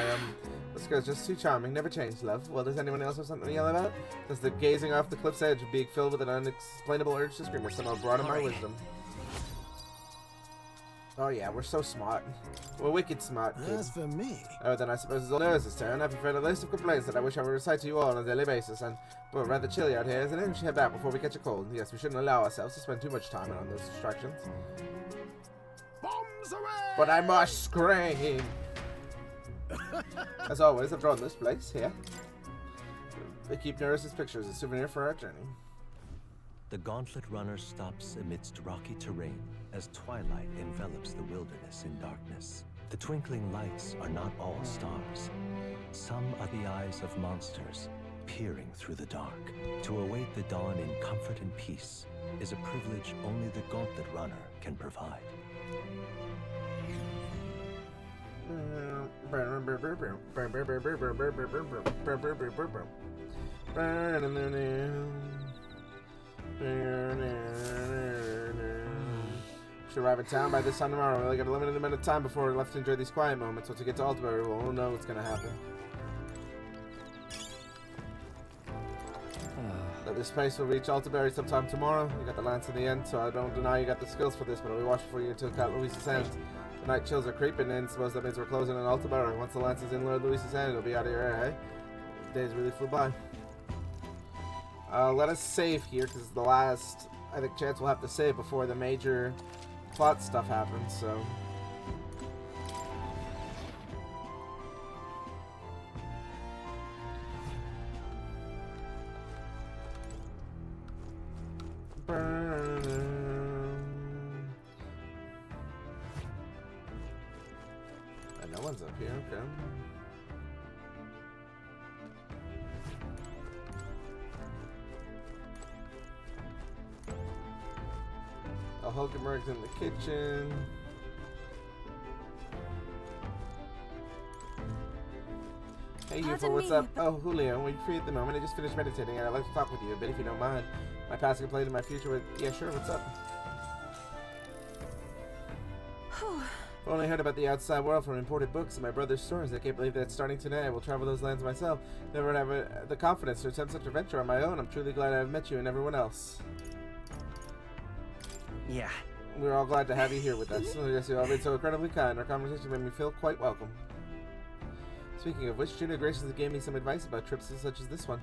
this girl's just too charming, never changed, love. Well, does anyone else have something to yell about? Does the gazing off the cliff's edge being filled with an unexplainable urge to scream has somehow brought in my wisdom? Oh yeah, we're so smart. We're wicked smart, kids. As for me... Oh, then I suppose it's all Nurse's turn. I've prepared a list of complaints that I wish I would recite to you all on a daily basis, and, well, rather chilly out here, isn't it? We should head back before we catch a cold. Yes, we shouldn't allow ourselves to spend too much time on those distractions. Bombs away! But I must scream! As always, I've drawn this place, here. We keep Nurse's picture as a souvenir for our journey. The Gauntlet Runner stops amidst rocky terrain as twilight envelops the wilderness in darkness. The twinkling lights are not all stars. Some are the eyes of monsters, peering through the dark. To await the dawn in comfort and peace is a privilege only the Gauntlet Runner can provide. Should arrive in town by this time tomorrow. We only got a limited amount of time before we're left to enjoy these quiet moments. Once we get to ALTABURY, we'll know what's gonna happen. That this place will reach ALTABURY sometime tomorrow. You got the lance in the end, so I don't deny you got the skills for this, but we watch for you until Cat Louise's hand. The night chills are creeping in. Suppose that means we're closing on ALTABURY. Once the lance is in Lord Louise's hand, it'll be out of your hair, eh? The days really flew by. Let us save here, because the last, I think, chance we'll have to save before the major plot stuff happens, so... And no one's up here, okay. Hulkenberg's in the kitchen. Hey, UFO, what's up? Oh, Julio, are you free at the moment? I just finished meditating and I'd like to talk with you a bit if you don't mind. My past can play in my future with... Yeah, sure, what's up? I've only heard about the outside world from imported books and my brother's stories. I can't believe that it's starting today. I will travel those lands myself. Never have the confidence to attempt such a venture on my own. I'm truly glad I've met you and everyone else. Yeah. We're all glad to have you here with us. Oh, yes, you've all been so incredibly kind. Our conversation made me feel quite welcome. Speaking of which, Juno graciously gave me some advice about trips such as this one.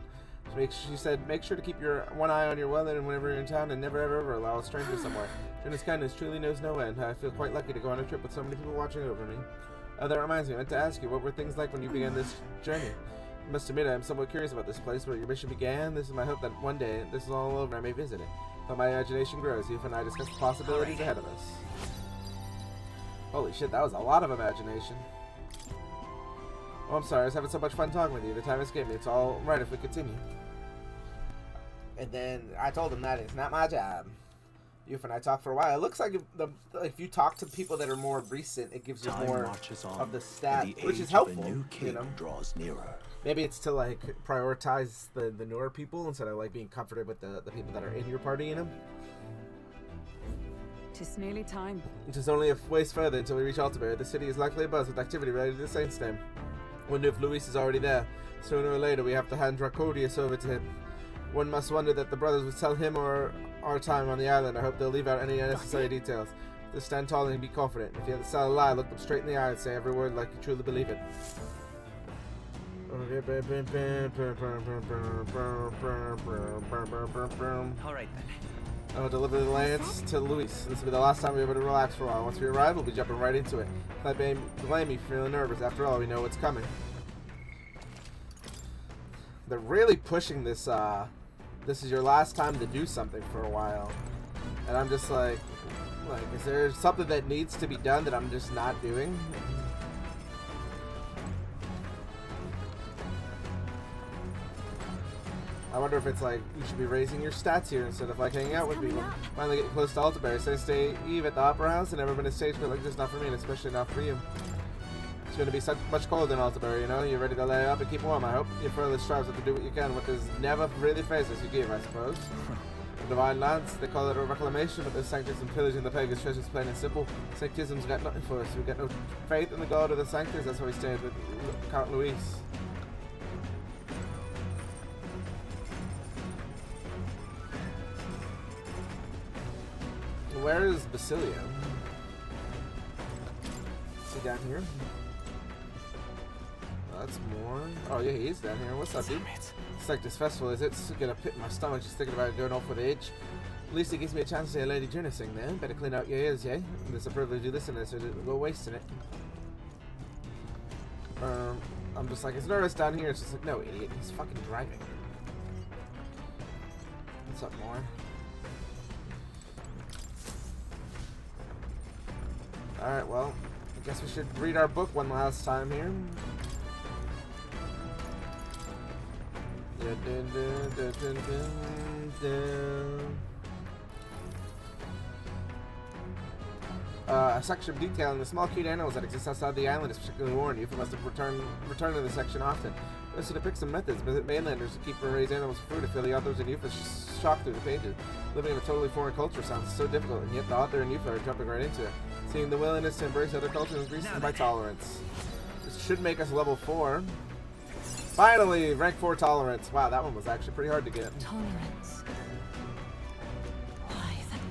She said, make sure to keep one eye on your wallet whenever you're in town and never ever allow a stranger somewhere. Juno's kindness truly knows no end. I feel quite lucky to go on a trip with so many people watching over me. That reminds me, I meant to ask you, what were things like when you began this journey? I must admit, I'm somewhat curious about this place where your mission began. This is my hope that one day, this is all over, I may visit it. But my imagination grows. You and I discuss the possibilities ahead of us. Holy shit, that was a lot of imagination. Oh, I'm sorry, I was having so much fun talking with you. The time escaped me. It's all right if we continue. And then I told him that it's not my job. Youth and I talked for a while. It looks like if you talk to people that are more recent, it gives you more of the stat, which is helpful. You know, draws nearer. Maybe it's to like prioritize the newer people instead of like being comforted with the people that are in your party. You know. It's nearly time. It is only a ways further until we reach ALTABURY. The city is likely abuzz with activity related to the Saint's name. Wonder if Luis is already there. Sooner or later, we have to hand Dracodius over to him. One must wonder that the brothers would tell him or our time on the island. I hope they'll leave out any unnecessary details. Just stand tall and be confident. If you have to tell a lie, look them straight in the eye and say every word like you truly believe it. Alright then. I will deliver the lance to Luis. This will be the last time we're able to relax for a while. Once we arrive, we'll be jumping right into it. Don't blame me for feeling nervous. After all, we know what's coming. They're really pushing this, this is your last time to do something for a while. And I'm just like, is there something that needs to be done that I'm just not doing? I wonder if it's like, you should be raising your stats here instead of like hanging out with people. Finally getting close to ALTABURY. Stay Eve at the Opera House. I've never been a stage play like this, not for me, and especially not for you. It's going to be much colder than ALTABURY, you know? You're ready to lay up and keep warm. I hope your further strives to do what you can with this never really phases you give, I suppose. The Divine Lance, they call it a reclamation, but the Sanctus and pillaging the Pegasus treasures plain and simple. Sanctism's got nothing for us. We got no faith in the God of the Sanctus. That's why we stayed with Count Luis. Where is Basilio? Is he down here? That's more. Oh yeah, he is down here. What's up, dude? It's like this festival, is it? It's gonna pit in my stomach just thinking about going off with age. At least it gives me a chance to see a Lady Juno sing, man. Better clean out your ears, yeah? It's a privilege to listen to this, so go wasting it. I'm just like, it's nervous down here. It's just like, no, idiot. He's fucking driving. What's up, more? Alright, well, I guess we should read our book one last time here. A section of detailing the small cute animals that exist outside the island is particularly warned. You must have returned to the section often. This depicts some methods visit mainlanders to keep and raise animals for food to feel the authors and Yufa shocked through the pages. Living in a totally foreign culture sounds so difficult, and yet the author and Yufa are jumping right into it. Seeing the willingness to embrace other cultures increases my tolerance. This should make us level 4. Finally, rank 4 tolerance. Wow, that one was actually pretty hard to get. Tolerance. Why is that?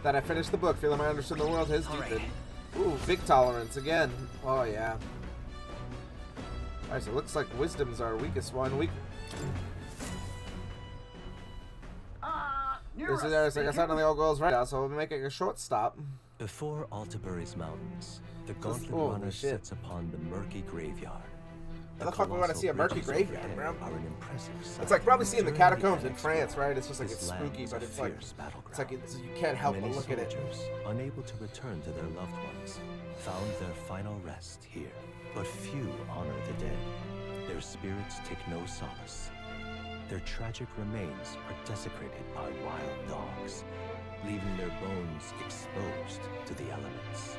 That I finished the book, feeling I understood the world has deepened. Ooh, big tolerance again. Oh yeah. Alright, so it looks like wisdom's our weakest one. This is like I said on the old girl's right now, so we'll be making a short stop. Before ALTABURY's mountains, the Gauntlet Runner sits upon the murky graveyard. How the fuck we want to see a murky graveyard, bro? It's like probably seeing the catacombs in France, right? It's just like it's spooky, but it's like you can't help but look at it. Unable to return to their loved ones, found their final rest here. But few honor the dead. Their spirits take no solace. Their tragic remains are desecrated by wild dogs, leaving their bones exposed to the elements.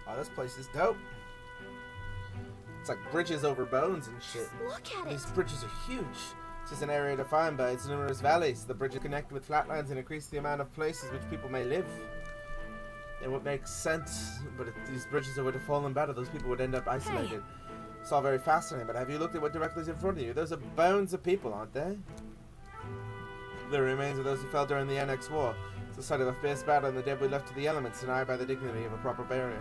Oh, this place is dope. It's like bridges over bones and shit. Just look at it. These bridges are huge. This is an area defined by its numerous valleys. The bridges connect with flatlands and increase the amount of places which people may live. And what makes sense, but if these bridges were to fall in battle, those people would end up isolated. It's all very fascinating, but have you looked at what directly is in front of you? Those are bones of people, aren't they? The remains of those who fell during the Annex War. It's the site of a fierce battle and the dead we left to the elements, denied by the dignity of a proper burial.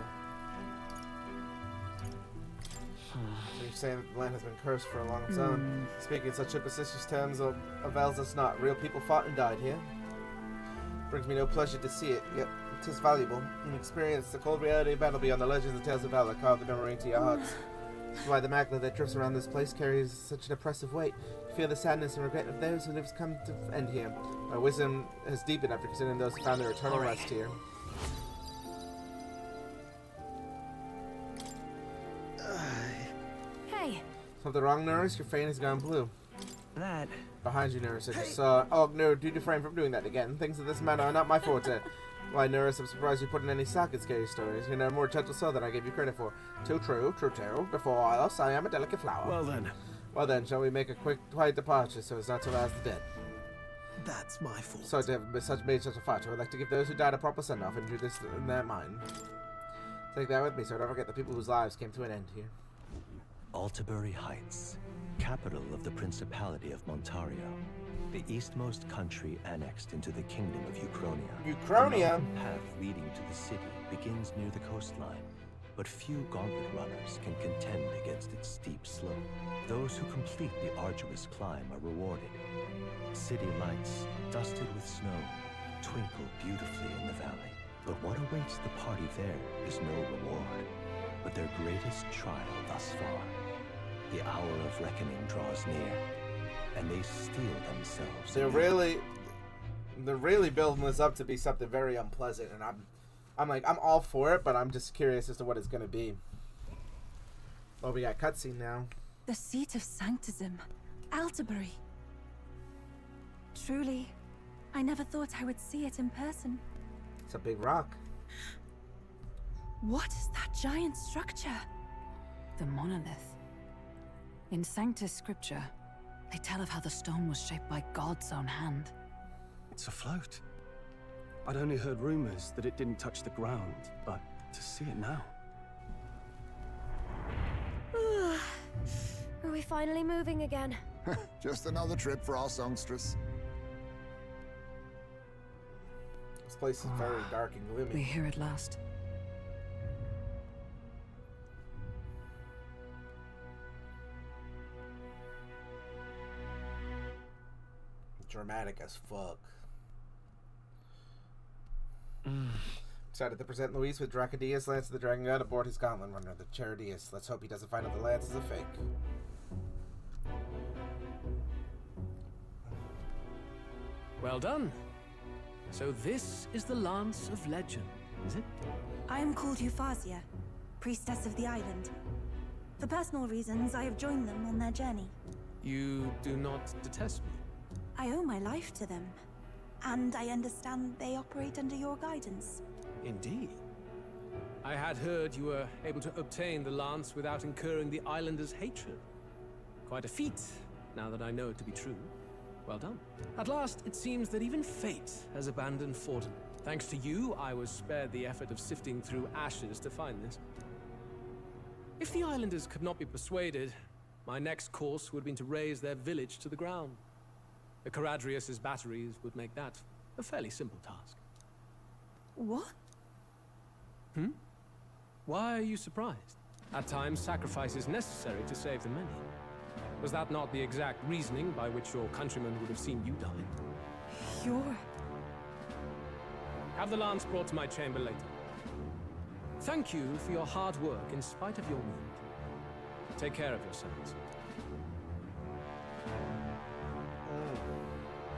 You're saying that the land has been cursed for a long time. Speaking in such superstitious terms avails us not. Real people fought and died here. Brings me no pleasure to see it, yet it is valuable. An experience, the cold reality of battle beyond the legends and tales of valor carved the memory into your hearts. That's why the magma that drifts around this place carries such an oppressive weight. You feel the sadness and regret of those who have come to end here. My wisdom has deepened after considering those who found their eternal rest here. Hey. Something wrong, Nurse? Your frame has gone blue. That. Behind you, Nurse. I just saw. Oh no, do refrain from doing that again. Things of this matter are not my forte. Why, Nurse, I'm surprised you put in any socket scary stories. You're a more gentle soul than I gave you credit for. Too true, true, true. Before all else, I am a delicate flower. Well then, shall we make a quiet departure so as not to rouse the dead? That's my fault. So to have made such a fight, I would like to give those who died a proper send-off and do this in their mind. Take that with me, so don't forget the people whose lives came to an end here. ALTABURY Heights, capital of the Principality of Montario, the eastmost country annexed into the Kingdom of Uchronia. Uchronia? The path leading to the city begins near the coastline, but few gauntlet runners can contend against its steep slope. Those who complete the arduous climb are rewarded. City lights, dusted with snow, twinkle beautifully in the valley. But what awaits the party there is no reward, but their greatest trial thus far. The hour of reckoning draws near, and they steel themselves. They're really building this up to be something very unpleasant, and I'm all for it, but I'm just curious as to what it's gonna be. Well, we got cutscene now. The seat of Sanctism, ALTABURY. Truly, I never thought I would see it in person. It's a big rock. What is that giant structure? The monolith. In Sanctus scripture, they tell of how the stone was shaped by God's own hand. It's afloat. I'd only heard rumors that it didn't touch the ground, but to see it now. Are we finally moving again? Just another trip for our songstress. This place is very dark and gloomy. We're here at last. Dramatic as fuck. Excited to present Luis with Dracodius, Lance of the Dragon God, aboard his gauntlet runner, the Charadius. Let's hope he doesn't find out the Lance is a fake. Well done. So this is the Lance of Legend, is it? I am called Euphazia, priestess of the island. For personal reasons, I have joined them on their journey. You do not detest me? I owe my life to them, and I understand they operate under your guidance. Indeed. I had heard you were able to obtain the lance without incurring the islanders' hatred. Quite a feat, now that I know it to be true. Well done. At last, it seems that even fate has abandoned Forden. Thanks to you, I was spared the effort of sifting through ashes to find this. If the islanders could not be persuaded, my next course would have been to raze their village to the ground. The Caradrius' batteries would make that a fairly simple task. What? Why are you surprised? At times, sacrifice is necessary to save the many. Was that not the exact reasoning by which your countrymen would have seen you die? You're... Have the lance brought to my chamber later. Thank you for your hard work in spite of your wound. Take care of yourselves.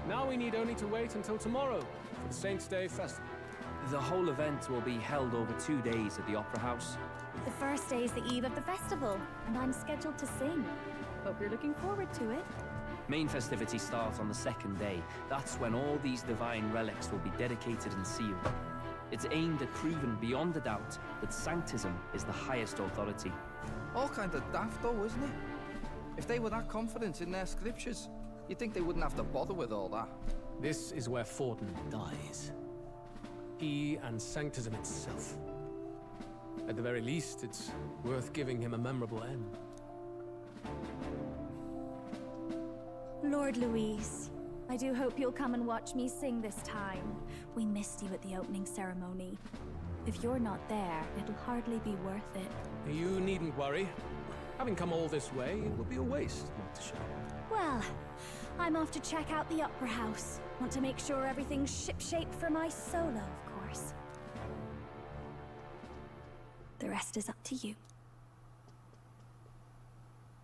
Now we need only to wait until tomorrow for the Saints' Day Festival. The whole event will be held over 2 days at the Opera House. The first day is the eve of the festival, and I'm scheduled to sing. Hope you're looking forward to it. Main festivities start on the second day. That's when all these divine relics will be dedicated and sealed. It's aimed at proving beyond a doubt that Sanctism is the highest authority. All kind of daft though, isn't it? If they were that confident in their scriptures, you'd think they wouldn't have to bother with all that. This is where Forden dies. He and Sanctism itself. At the very least, it's worth giving him a memorable end. Lord Louise, I do hope you'll come and watch me sing this time. We missed you at the opening ceremony. If you're not there, it'll hardly be worth it. You needn't worry. Having come all this way, it would be a waste not to show. Well, I'm off to check out the Opera House. Want to make sure everything's shipshape for my solo, of course. The rest is up to you.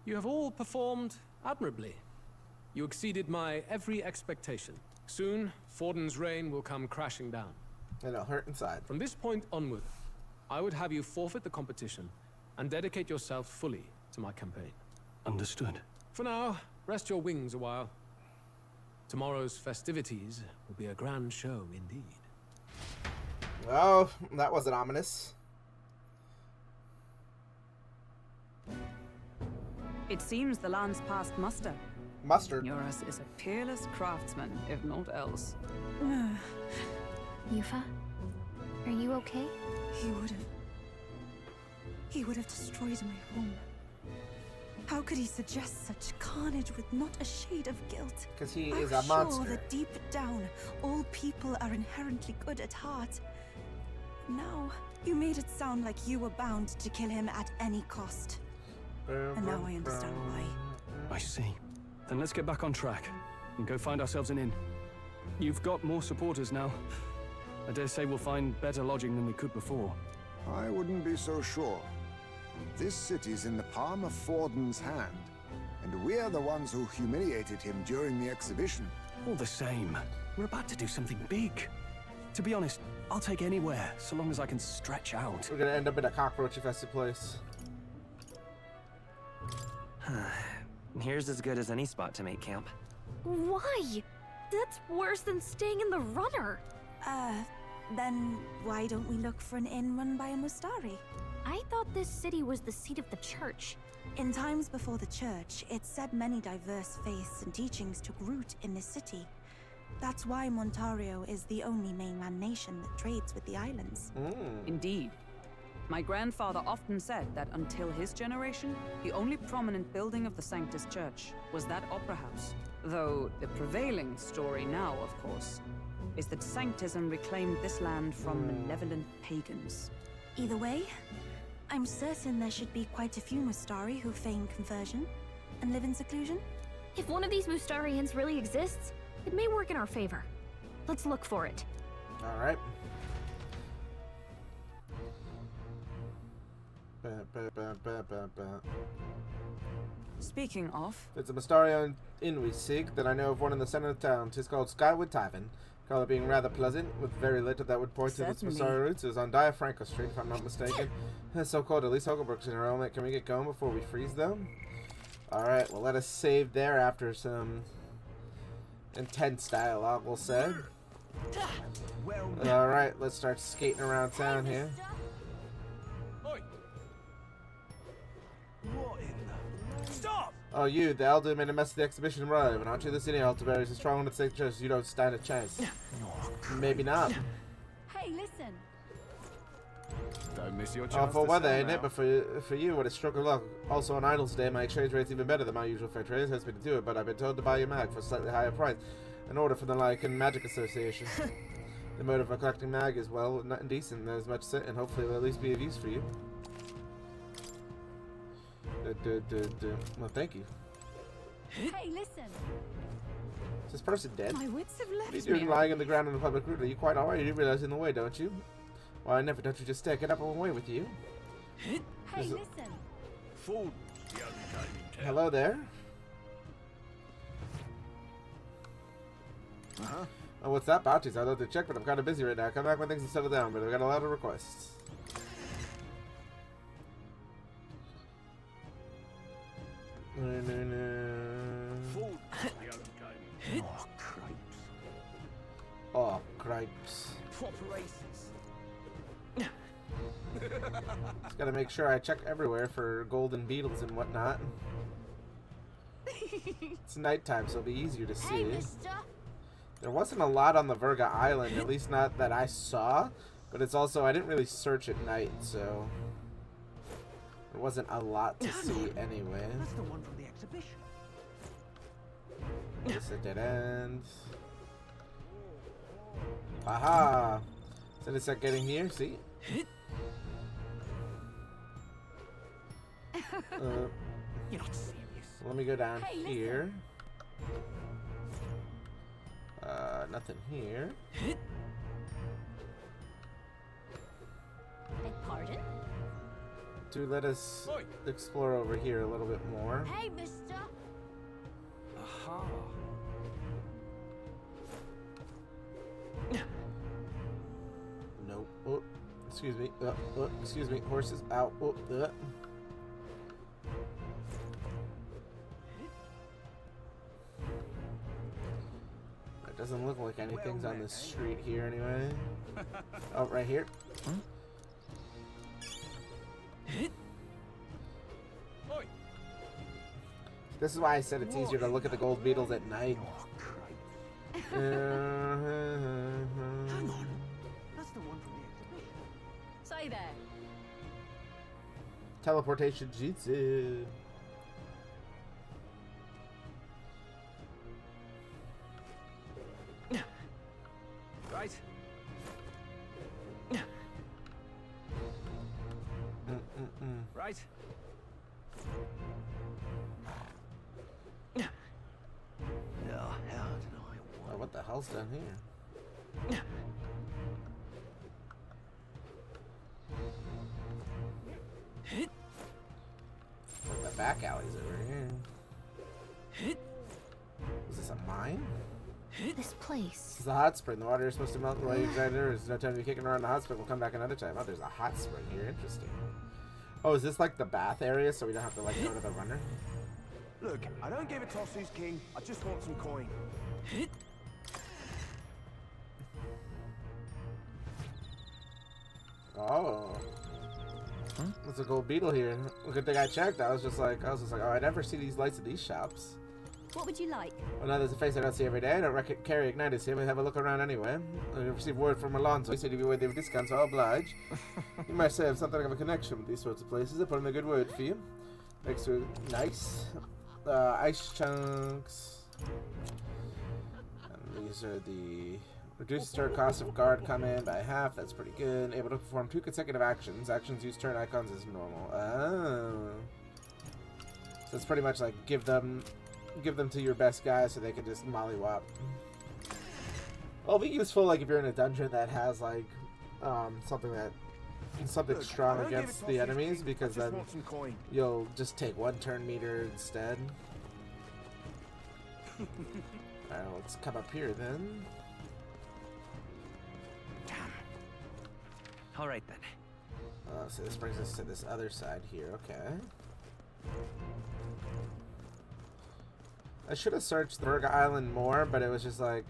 You have all performed admirably. You exceeded my every expectation. Soon, Forden's reign will come crashing down. And it'll hurt inside. From this point onward, I would have you forfeit the competition and dedicate yourself fully to my campaign. Understood. For now, rest your wings a while. Tomorrow's festivities will be a grand show indeed. Oh, that wasn't ominous. It seems the land's past muster. Mustard. Eurus is a peerless craftsman, if not else. Yufa, are you okay? He would have destroyed my home. How could he suggest such carnage with not a shade of guilt? Because he I'm is a monster. sure that deep down, all people are inherently good at heart. Now, you made it sound like you were bound to kill him at any cost. And now I understand why. I see. Then let's get back on track and go find ourselves an inn. You've got more supporters now. I dare say we'll find better lodging than we could before. I wouldn't be so sure. This city's in the palm of Forden's hand, and we're the ones who humiliated him during the exhibition. All the same, we're about to do something big. To be honest, I'll take anywhere, so long as I can stretch out. We're gonna end up in a cockroach-infested place. Here's as good as any spot to make camp. Why? That's worse than staying in the runner. Then why don't we look for an inn run by a Mustari? I thought this city was the seat of the church. In times before the church, it said many diverse faiths and teachings took root in this city. That's why Montario is the only mainland nation that trades with the islands. Indeed. My grandfather often said that until his generation, the only prominent building of the Sanctus Church was that opera house. Though the prevailing story now, of course, is that Sanctism reclaimed this land from malevolent pagans. Either way, I'm certain there should be quite a few Mustari who feign conversion and live in seclusion. If one of these Mustarians really exists, it may work in our favor. Let's look for it. All right. Speaking of, There's a Mustarian inn we seek that I know of one in the center of town. 'Tis called Skyward Tavern. Call it being rather pleasant, with very little that would point to its Mustari roots. It was on Diafranco Street, if I'm not mistaken. It's so cold, at least Hogelbrook's in her element. Can we get going before we freeze them? Alright, well let us save there after some intense dialogue, we'll say. Alright, let's start skating around town here. Stop! Oh, you, the elder made a mess of the exhibition right, but aren't you the city ALTABURY is as strong in its signatures, you don't stand a chance. Maybe not. Hey, listen. Don't miss your chance. Awful weather, ain't it? But for you, what a stroke of luck. Also on Idle today, my exchange rate's even better than my usual fair trade. It has me to do it, but I've been told to buy your mag for a slightly higher price. An order from the Lycan Magic Association. The motive of collecting mag is, well, not indecent. There's much sit, and hopefully it will at least be of use for you. Well, thank you. Hey, listen. Is this person dead? My wits have left What are you doing me. lying on the ground on the public route? Are you quite alright? You do realize in the way, don't you? Why, never. Don't you just stare. Get up and away with you. Hey, listen. Fool. Hello there. Oh, what's that? Bounties. I'd love to check, but I'm kind of busy right now. Come back when things have settled down, but I've got a lot of requests. Fool. Oh, cripes. Oh, cripes. Proper races. Just gotta make sure I check everywhere for golden beetles and whatnot. It's nighttime, so it'll be easier to see. There wasn't a lot on the Virga Island, at least not that I saw. But it's also, I didn't really search at night, so there wasn't a lot to see anyway. That's the one from the exhibition. It's a dead end. Aha! So it's not getting here, see? You're not serious. Let me go down here. Nothing here. Pardon? Do let us explore over here a little bit more. Hey, mister! Aha. Nope. Oh, excuse me. Excuse me. Horses out. Oh, It doesn't look like anything's on this street here anyway. Oh, right here. This is why I said it's easier to look at the gold beetles at night. Hang on. That's the one from the exhibition. Say there. Teleportation jutsu. Right. Right. Oh, what the hell's down here? Like the back alleys over here. Is this a mine? This place. This is a hot spring. The water is supposed to melt while you're inside there. There's no time to be kicking around the hot spring. We'll come back another time. Oh, there's a hot spring here. Interesting. Oh, is this like the bath area so we don't have to like go to the runner? Look, I don't give a toss who's king. I just want some coin. Oh. There's a gold beetle here. Good thing I checked. I was just like, oh, I never see these lights in these shops. What would you like? Well, now there's a face I don't see every day. I don't carry Ignitus here, but have a look around anyway. I received word from Alonso. He said he'd be worthy of a discount, so I'll oblige. You might say I have something of a connection with these sorts of places. I put in a good word for you. Next to nice. Ice chunks. And these are the reduced turn cost of guard come in by half. That's pretty good. Able to perform 2 consecutive actions. Actions use turn icons as normal. Oh. So it's pretty much like give them to your best guy so they can just mollywop. It'll be useful like if you're in a dungeon that has like something strong against the enemies, because then you'll just take 1 turn meter instead. Alright, let's come up here then. Alright then. So this brings us to this other side here, okay. I should have searched the Virga Island more, but it was just like,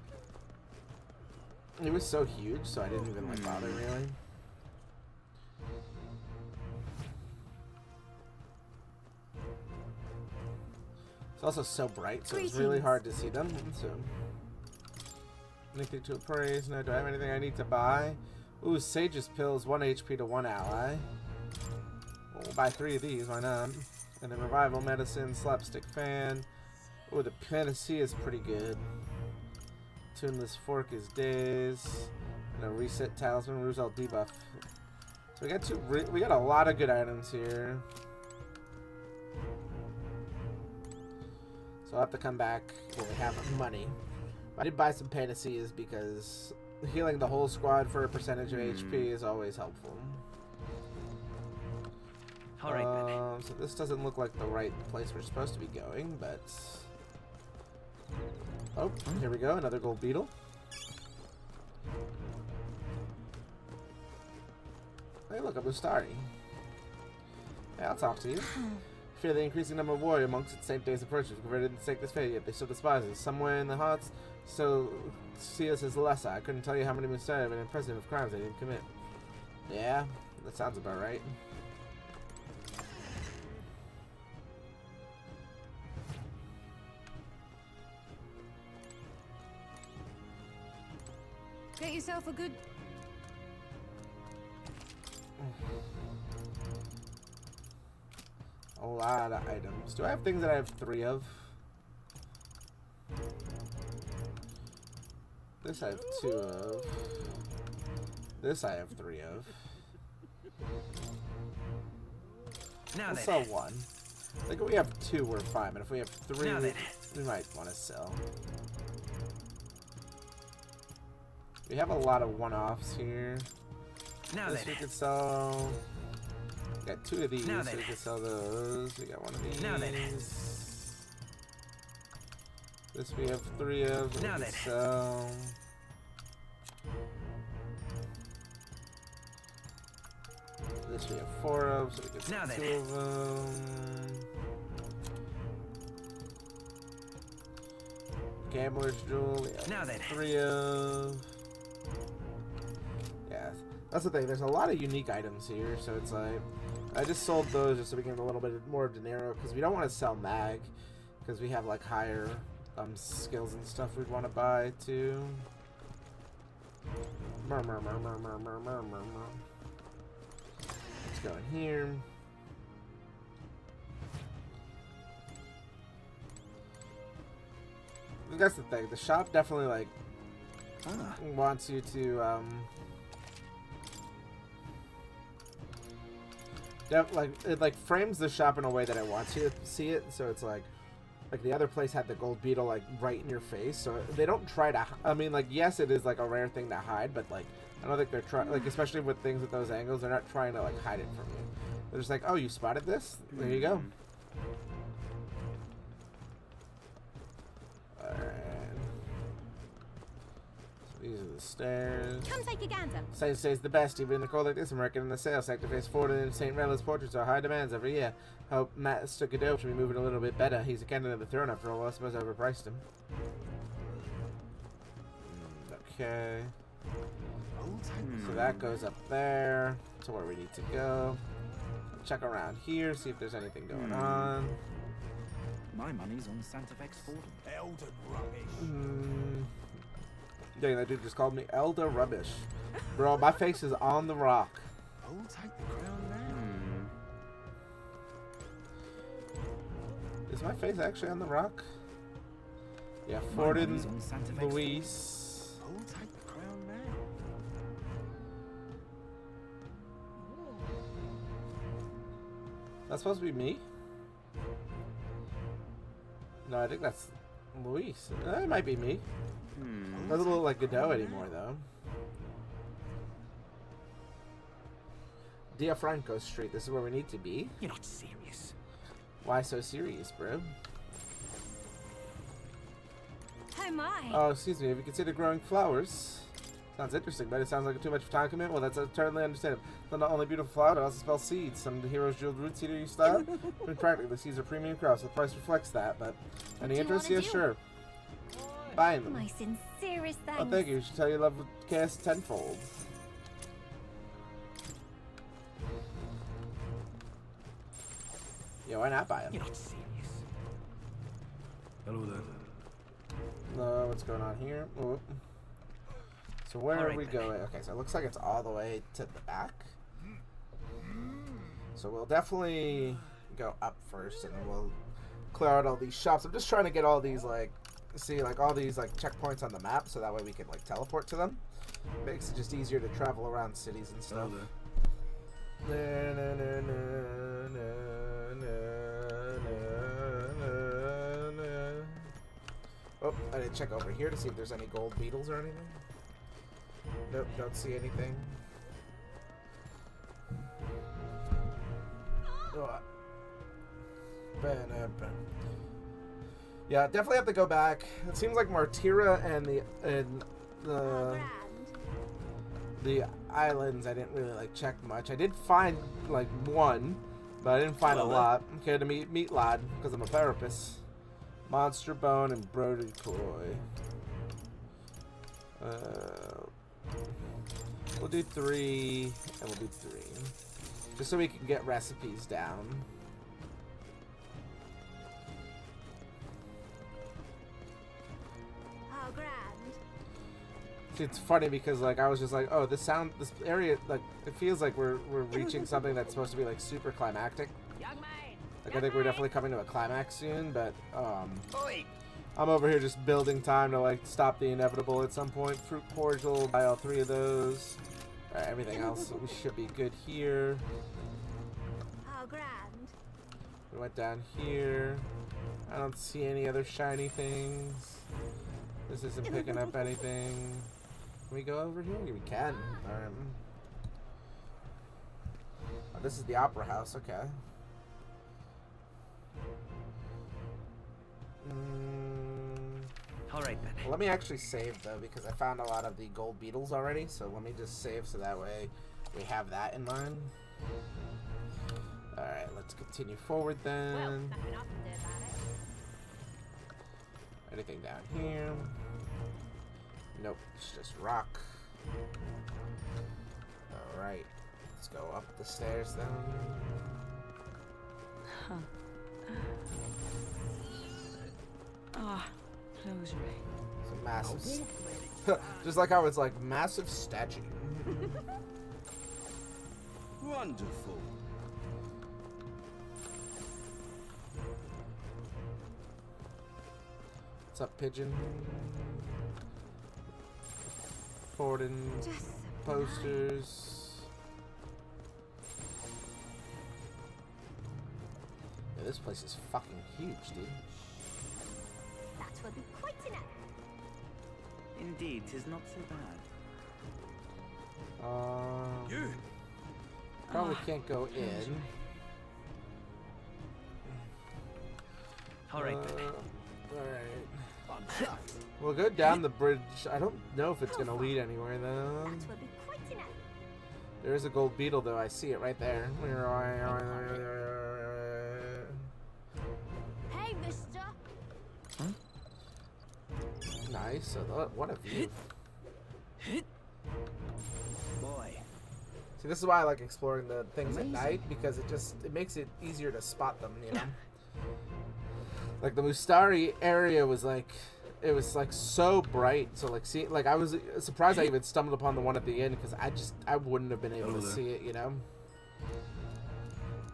it was so huge, so I didn't even like bother really. It's also so bright, so it's really hard to see them. So, anything to appraise? No. Do I have anything I need to buy? Ooh, Sage's pills, 1 HP to 1 ally. We'll buy 3 of these, why not? And then revival medicine, slapstick fan. Ooh, the panacea is pretty good. Tuneless fork is days. And a reset talisman, Ruzal debuff. So we got a lot of good items here. So I'll have to come back when we have money. I did buy some panaceas because healing the whole squad for a percentage of HP is always helpful. Alright then. So this doesn't look like the right place we're supposed to be going, but... Oh, here we go, another gold beetle. Hey, look, a Mustari. Hey, I'll talk to you. Fear the increasing number of warrior monks at St. Day's approaches. Converted to stake this fate, yet they still despise us. Somewhere in the hearts, so see us as lesser. I couldn't tell you how many Mustari have been impressive of crimes they didn't commit. Yeah, That sounds about right. Get yourself a good... A lot of items. Do I have things that I have 3 of? This I have 2 of. This I have 3 of. We'll sell 1. I think if we have 2, we're fine. But if we have 3, we might want to sell. We have a lot of one-offs here. This we could sell. We got 2 of these, so we could sell those. We got 1 of these. This we have 3 of, so we could sell. This we have 4 of, so we could sell 2 of them. Gambler's Jewel, we have 3 of. Yeah, that's the thing. There's a lot of unique items here, so it's like I just sold those just so we can get a little bit more dinero because we don't want to sell mag because we have like higher skills and stuff we'd want to buy too. Let's go in here. That's the thing. The shop definitely like wants you to it frames the shop in a way that I want you to see it. So it's like the other place had the gold beetle like right in your face. So they don't try to. I mean, like yes, it is like a rare thing to hide, but like I don't think they're trying. Like especially with things at those angles, they're not trying to like hide it from you. They're just like, oh, you spotted this? There you go. These are the stairs. Come take a gander. Sage stays the best, even in a cold like this. I'm working in the sales sector. Phase 4 in St. Reli's portraits are high demands every year. Hope Matt Stucado should be moving a little bit better. He's a candidate of the throne after all. I suppose I overpriced him. Okay. So that goes up there to where we need to go. Check around here, see if there's anything going on. My money's on Santa Fe's Ford. Elder rubbish. Dang, that dude just called me Elder Rubbish. Bro, my face is on the rock. I'll take the crown now. Is my face actually on the rock? Yeah, Forden, Luis. I'll take the crown now. That's supposed to be me? No, I think that's Luis. It might be me. Doesn't look like Godot anymore, though. Diafranco Street. This is where we need to be. You're not serious. Why so serious, bro? Oh my. Oh, excuse me. Have you considered growing flowers? Sounds interesting, but it sounds like too much time commitment. Well, that's totally understandable. They're not only beautiful flowers, they also spell seeds. Some of the heroes jeweled root seed you style. In practice, the seeds are premium crops, so the price reflects that. But any interest? Yeah, sure. Buying them. My sincerest thanks. Oh, thank you. You should tell your love with cast tenfold. Yeah, why not buy them? You're not serious. Hello there. No, what's going on here? Oh. So where are we going? Okay, so it looks like it's all the way to the back. So we'll definitely go up first, and then we'll clear out all these shops. I'm just trying to get all these all these checkpoints on the map, so that way we can like teleport to them. Makes it just easier to travel around cities and stuff. Oh, I didn't check over here to see if there's any gold beetles or anything. Nope, don't see anything. Oh. Yeah, definitely have to go back. It seems like Martira and the islands I didn't really check much. I did find one, but I didn't find a lot. Okay, to meet Lad because I'm a therapist. Monster Bone and Brody Koi. We'll do 3, and we'll do 3. Just so we can get recipes down. How grand. See, it's funny because like I was just like, oh, this area, like it feels like we're reaching something that's supposed to be like super climactic. Like I think we're definitely coming to a climax soon, but I'm over here just building time to like stop the inevitable at some point. Fruit cordial, buy all 3 of those. Everything else we should be good here. How grand. We went down here. I don't see any other shiny things. This isn't picking up anything. Can we go over here? We can. Alright. Oh, this is the opera house, okay. Alright then. Well, let me actually save though, because I found a lot of the gold beetles already, so let me just save so that way we have that in mind. Alright, let's continue forward then. Well, nothing else to do about it. Anything down here? Nope, it's just rock. Alright, let's go up the stairs then. Huh. Ah, close ring. It's a massive, just like how it's like massive statue. Wonderful. What's up, pigeon? Forwarding posters. Yeah, this place is fucking huge, dude. That will be quite enough. Indeed, 'tis not so bad. Probably can't go in. Alright then. Alright. We'll go down the bridge. I don't know if it's gonna lead anywhere though. That will be quite enough. There is a gold beetle though. I see it right there. Hey, mister. Nice. So what a view. Boy. See, this is why I like exploring the things at night, because it makes it easier to spot them, you know. Like the Mustari area was like, it was like so bright. So like, see, like I was surprised I even stumbled upon the one at the end, because I wouldn't have been able to see it, you know.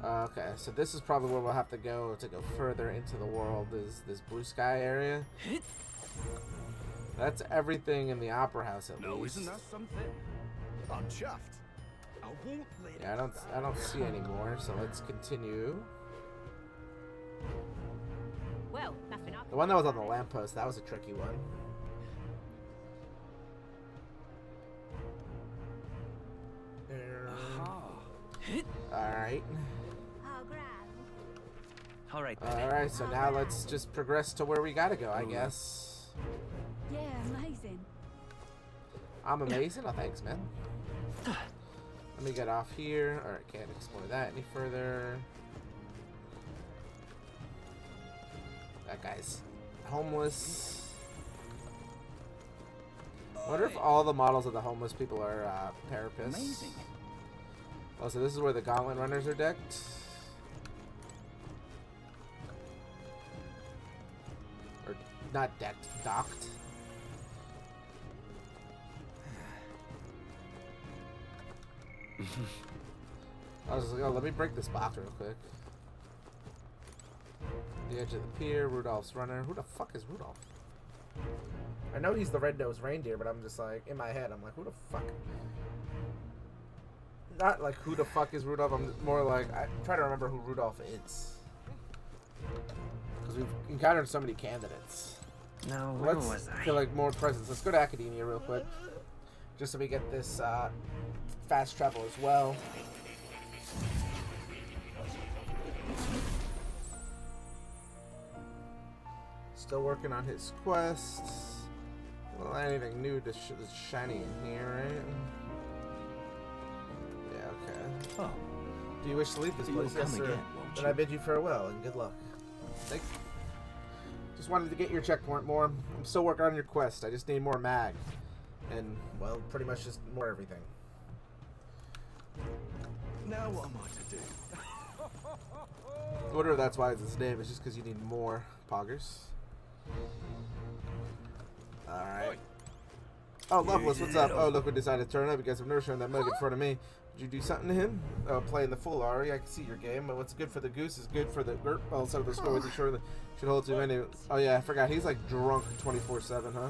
Okay, so this is probably where we'll have to go further into the world. Is this blue sky area? That's everything in the opera house at least. Isn't that something? I'm chuffed. I won't let Yeah, I don't see any more. So let's continue. Well, nothing up. The one that was on the lamppost, that was a tricky one. Alright. How grand. Alright. Alright, so now let's just progress to where we gotta go, I guess. Yeah, amazing. I'm amazing? Oh, thanks, man. Let me get off here. Alright, can't explore that any further. That guy's homeless. I wonder if all the models of the homeless people are therapists. Amazing. Oh, so this is where the gauntlet runners are decked. Or not decked, docked. I was just like, oh, let me break this box real quick. The edge of the pier, Rudolph's runner. Who the fuck is Rudolph? I know he's the red-nosed reindeer, but I'm just like, in my head, I'm like, who the fuck? Not like who the fuck is Rudolph, I'm more like, I try to remember who Rudolph is. Because we've encountered so many candidates. Now, where was I? Feel like more presents. Let's go to Academia real quick. Just so we get this fast travel as well. Still working on his quests. Well, anything new is shiny in here, right? Yeah, okay. Oh. Do you wish to leave this You'll place? come Yes, sir. again, won't Then you? I bid you farewell and good luck. Thank you. Just wanted to get your checkpoint more. I'm still working on your quest. I just need more mag. And, well, pretty much just more everything. Now what am I to do? I wonder if that's why it's his name. It's just because you need more poggers. Alright. Oh, Loveless, what's up? Oh, look, we decided to turn up. You guys have nerve showing that mug in front of me. Did you do something to him? Oh, playing the fool, Ari. I can see your game, but what's good for the goose is good for the gert. Oh, so the score wasn't sure that should hold too many. Oh, yeah, I forgot. He's like drunk 24/7, huh?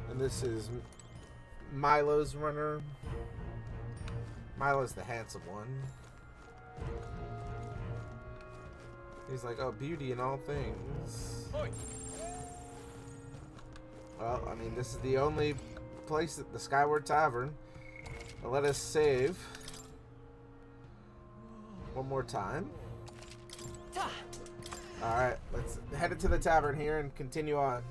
And this is Milo's runner. Milo's the handsome one. He's like, oh, beauty in all things. Well, I mean, this is the only place at the Skyward Tavern. Well, let us save one more time. Alright, let's head into the tavern here and continue on.